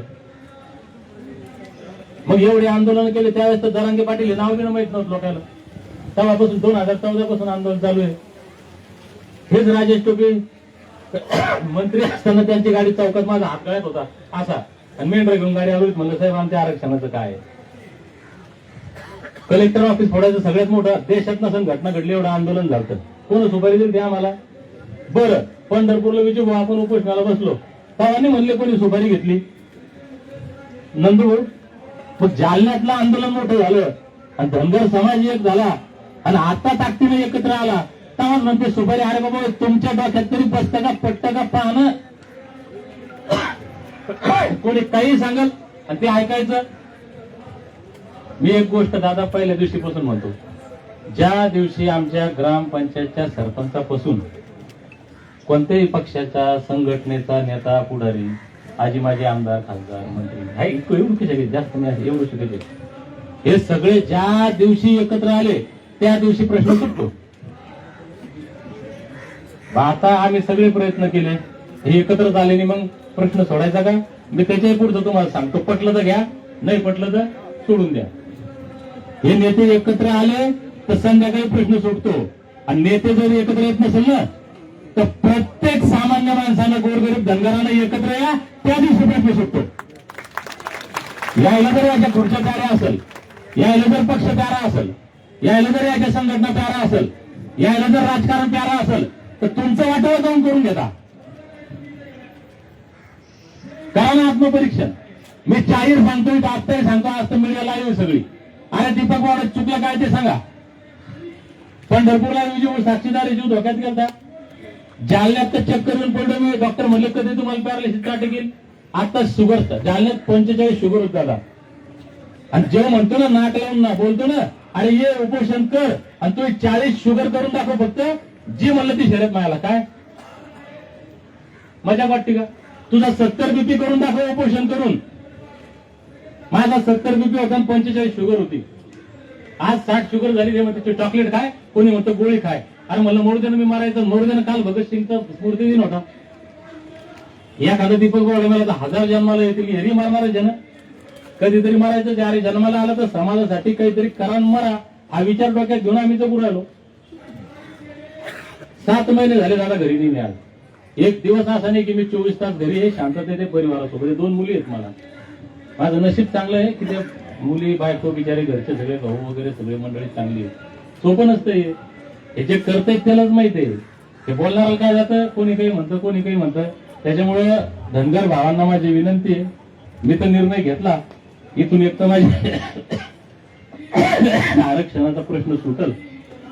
मग एवढे आंदोलन केले त्यावेळेस तर जरांगे पाटील हे नाव घेणं माहित नव्हतं लोकांना. तेव्हापासून 2014 पासून आंदोलन चालू आहे. हेच राजेश टोपे मंत्री असताना त्यांची गाडी चौकात माझा हात गळ्यात होता असा, आणि मेंढर घेऊन गाडी आलो. म्हणलं साहेब आमच्या आरक्षणाचं काय आहे? कलेक्टर ऑफिस फोडायचं सगळ्यात मोठं देशात नसून घटना घडली, एवढं आंदोलन झालं. कोण सुपारी दिली ते आम्हाला? बरं, पंढरपूरला विचारू आपण उपोषणाला बसलो तेव्हा म्हणले कोणी सुपारी घेतली? नंदूर. मग जालन्यातलं आंदोलन मोठं झालं आणि धनगर समाज एक झाला आणि आता ताकदीने एकत्र आला तेव्हा म्हणते सुपारी. अरे बाबा तुमच्या डोक्यात तरी बसतं का पटतं का पाहणं? कोणी काही सांगल आणि ते ऐकायचं. मी एक गोष्ट दादा पहिल्या दिवशीपासून म्हणतो, ज्या दिवशी आमच्या ग्रामपंचायतच्या सरपंचापासून कोणत्याही पक्षाचा संघटनेचा नेता पुढारी, आजी माझे आमदार खासदार मंत्री एवढू कसे जास्त नाही एवढू शिकायचे, हे सगळे ज्या दिवशी एकत्र आले त्या दिवशी प्रश्न सुटतो. आता आम्ही सगळे प्रयत्न केले, हे एकत्र आले मग प्रश्न सोडायचा का? मी त्याच्याही पुढचं तुम्हाला सांगतो, पटलं तर घ्या, नाही पटलं तर सोडून द्या. हे नेते एकत्र आले तर संध्याकाळी प्रश्न सुटतो, आणि नेते जर एकत्र येत नसेल ना तर प्रत्येक सामान्य माणसानं, गोरगरीब धनगरांना एकत्र या, त्या दिवशी प्रश्न सुटतो. यायला जर याच्या खुर्च्या प्यारा असेल, यायला जर पक्ष प्यारा असेल, यायला जर याच्या संघटना प्यारा असेल, यायला जर राजकारण प्यारा असेल, तर तुमचं वाटोळं जाऊन करून घेता. कारण आत्मपरीक्षण मी जाहीर सांगतोय, आत्ताही सांगतो, आज तर मीडिया लाईव्ह सगळी. अरे दीपक वाडत चुकलं काय ते सांगा. पंढरपूरला जीव साक्षीदार जीव धोक्यात गेलता. जालन्यात तर चेक करून पडलो मी, डॉक्टर म्हणले कधी तुम्हाला पॅरालिसिस का टिकेल. आता शुगर, जालन्यात 45 शुगर होत दादा. आणि जेव्हा म्हणतो ना नाक लावून ना बोलतो ना, अरे ये उपोषण कर आणि तू 40 शुगर करून दाखव, फक्त जी म्हणलं ती शर्यत मिळाला. काय मजा वाटते का? तुझा 70 BP करून दाखव उपोषण करून. माझा 70 BP होता, 45 शुगर होती. आज 60 शुगर झाली. ते म्हणते चॉकलेट खाय, कोणी म्हणतो गोळी खाय. अरे म्हणलं मोरदेनं मी मारायचं, मोरदेनं काल भगतसिंगचा स्मृती दिन होता. एखादं दीपक बोर्डे मला 1000 जन्माला येतील, हेरी मारणार जन कधीतरी मारायचं. जे अरे जन्माला आला तर समाजासाठी काहीतरी करा, मरा, हा विचार डोक्यात घेऊन आम्ही जगू राहिलो. 7 महिने झाले दादा घरी नाही मिळाल. एक दिवस असा नाही की मी 24 तास घरी आहे शांततेने परिवारासोबत. 2 मुली आहेत मला. माझं नशीब चांगलं आहे की ते मुली, बायको, बिचारे, घरचे सगळे भाऊ वगैरे सगळे मंडळी चांगली आहे. सोपं नसतं हे जे करतायत त्यालाच माहिती आहे. हे बोलणारा काय जातं, कोणी काही म्हणतं, कोणी काही म्हणतं. त्याच्यामुळे धनगर भावांना माझी विनंती आहे, मी तर निर्णय घेतला, इथून एक तर माझी आरक्षणाचा प्रश्न सुटल,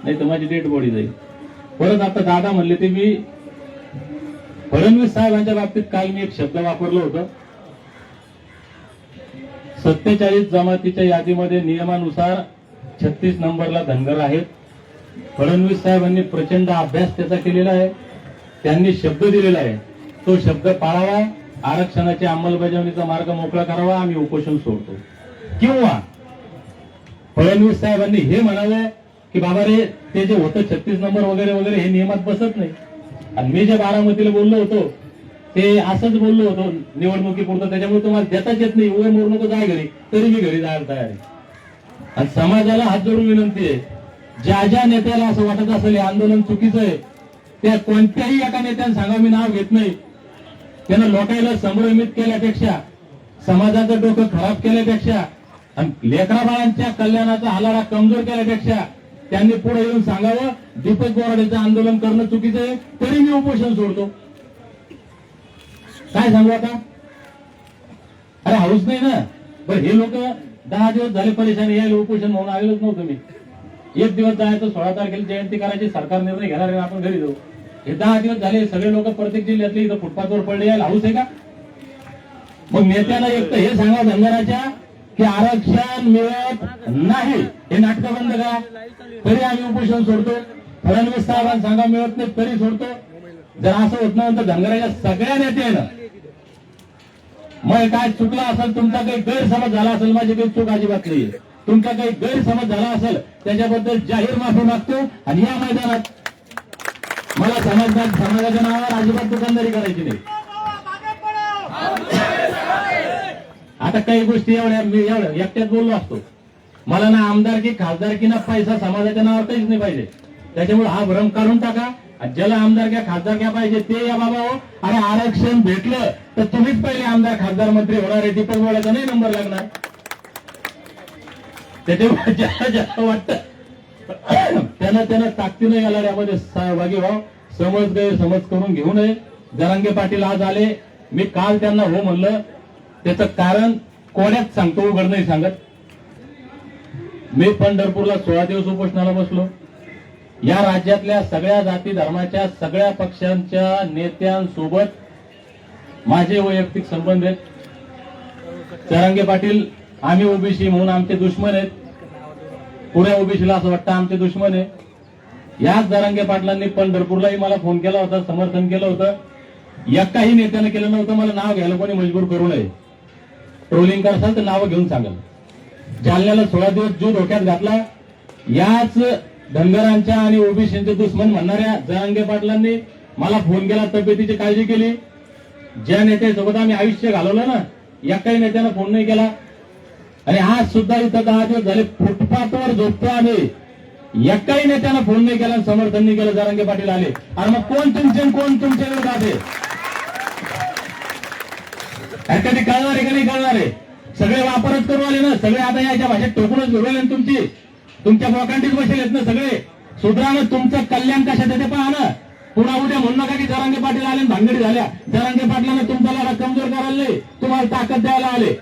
नाही तर माझी डेड बॉडी जाईल. परत आता दादा म्हणले ते मी फडणवीस साहेबांच्या बाबतीत काल मी एक शब्द वापरलं होतं. 47 जमातीच्या यादीमध्ये नियमानुसार 36 नंबरला धनगर आहेत. फडणवीस साहेबांनी प्रचंड अभ्यास त्याचा केलेला आहे. त्यांनी शब्द दिलेला आहे, तो शब्द पाळावा. आरक्षणाची अंमलबजावणीचा मार्ग मोकळा करावा. आम्ही उपोषण सोडतो. किंवा फडणवीस साहेबांनी हे म्हणावं की बाबा रे ते जे होतं 36 नंबर वगैरे वगैरे हे नियमात बसत नाही. आणि मी जे बारामतीला बोललो होतो ते असंच बोललो होतो निवडणुकीपुरतं, त्याच्यामुळे तुम्हाला देताच येत नाही. उभे मोर नको जाय घरी, तरी मी घरी जायला तयार आहे. आणि समाजाला हात जोडून विनंती आहे, ज्या नेत्याला असं वाटत असेल हे आंदोलन चुकीचं आहे, त्या कोणत्याही एका नेत्याने सांगा, मी नाव घेत नाही, त्यानं लोकांना संभ्रमित केल्यापेक्षा, समाजाचं डोकं खराब केल्यापेक्षा आणि लेकरा बाळांच्या कल्याणाचा हालाडा कमजोर केल्यापेक्षा त्यांनी पुढे येऊन सांगावं दीपक बोराडेचं आंदोलन करणं चुकीचं आहे, तरी मी उपोषण सोडतो. काय सांगू आता? अरे हाऊस नाही ना. बरं हे लोक 10 दिवस झाले परेशानी, यायला उपोषण म्हणून आलेलंच नव्हतं मी. एक दिवस जायचं, 16 तारखेला जयंती करायची, सरकार निर्णय घेणार आहे, आपण घरी जाऊ. हे 10 दिवस झाले, सगळे लोक प्रत्येक जिल्ह्यातले इथं फुटपाथवर पडले, यायला हाऊस आहे का? मग नेत्याला एक तर हे सांगा धनगराच्या की आरक्षण मिळत नाही, हे नाटकं बंद करा, तरी आम्ही उपोषण सोडतो. फडणवीस साहेबांना सांगा मिळत नाही तरी सोडतो. जर असं होत नाही तर धनगराच्या सगळ्या नेत्यानं, मग काय चुकला असेल, तुमचा काही गैरसमज झाला असेल, माझी काही चूक अजिबात नाही, तुमचा काही गैरसमज झाला असेल त्याच्याबद्दल जाहीर माफी मागतो. आणि या मैदानात मला समाजाच्या नावावर अजिबात दुकानदारी करायची नाही. आता काही गोष्टी एवढ्या एकट्यात बोललो असतो. मला ना आमदारकी, खासदारकी ना पैसा समाजाच्या नावावर काहीच नाही पाहिजे. त्याच्यामुळे हा भ्रम काढून टाका. ज्याला आमदारक्या खासदारक्या पाहिजे ते या बाबा हो. अरे आरक्षण भेटलं तर तुम्हीच पहिले आमदार, खासदार, मंत्री होणार आहे. दीपक बोर्डाचा नाही नंबर लागणार. त्याच्यामुळे ज्याला वाटतं त्यानं ताकदीनं या लढ्यामध्ये सहभागी व्हावं. समज गैरसमज करून घेऊ नये. जरांगे पाटील आज आले, मी काल त्यांना हो म्हणलं, त्याचं कारण कोण्यात सांगतो, उघड नाही सांगत. मी पंढरपूरला 16 दिवस उपोषणाला बसलो. या राज्यातल्या सगळ्या जाती धर्माच्या सगळ्या पक्षांच्या नेत्यांसोबत माझे वैयक्तिक संबंध आहेत. जरांगे पाटील आम्ही ओबीसी म्हणून आमचे दुश्मन आहेत, पुऱ्या ओबीसीला असं वाटतं आमचे दुश्मन आहे. याच जरांगे पाटलांनी पंढरपूरलाही मला फोन केला होता, समर्थन केलं होतं. एकाही नेत्यानं केलं नव्हतं. मला नाव घ्यायला कोणी मजबूर करू नये. ट्रोलिंग करसाल तर नावं घेऊन सांगाल. जालन्याला 16 दिवस जीव धोक्यात घातला. याच धनगरांच्या आणि ओबीसीचे दुश्मन म्हणणाऱ्या जरांगे पाटलांनी मला फोन केला, तब्येतीची काळजी केली. ज्या नेत्यासोबत आम्ही आयुष्य घालवलं ना, एकाही नेत्यानं फोन नाही केला. आणि आज सुद्धा इथं 10 दिवस झाले फुटपाथवर झोपतो आम्ही, एकाही नेत्यानं फोन नाही केला, समर्थन नाही केलं. जरांगे पाटील आले, आणि मग कोण तुमचे आणि कोण तुमच्या विरोधात आहे? कधी कळणार आहे का नाही कळणार आहे? सगळे वापरच करू आले ना, सगळे आता याच्या भाषेत टोकूनच घेऊन तुमची तुमच्या बोकांडीच बसेल ना सगळे. सुधारणं तुमचं कल्याण कशात येते पहा ना. पुन्हा उद्या म्हणू नका की जरांगे पाटील आले भानगडी झाल्या. जरांगे पाटलांना तुमचा लढा कमजोर करायला नाही, तुम्हाला ताकद द्यायला आले.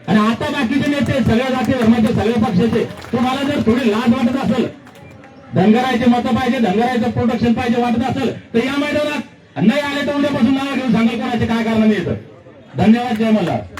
आणि आता बाकीचे नेते सगळ्या जाती धर्माचे, सगळ्या पक्षाचे, तुम्हाला जर थोडी लाज वाटत असेल, धनगरायचे मतं पाहिजे, धनगरायचं प्रोटेक्शन पाहिजे वाटत असेल, तर या मैदानात नाही आले तर उद्यापासून नाव घेऊन सांगाल कोणाचे काय कारण येतं. धन्यवाद. जय मल्हार.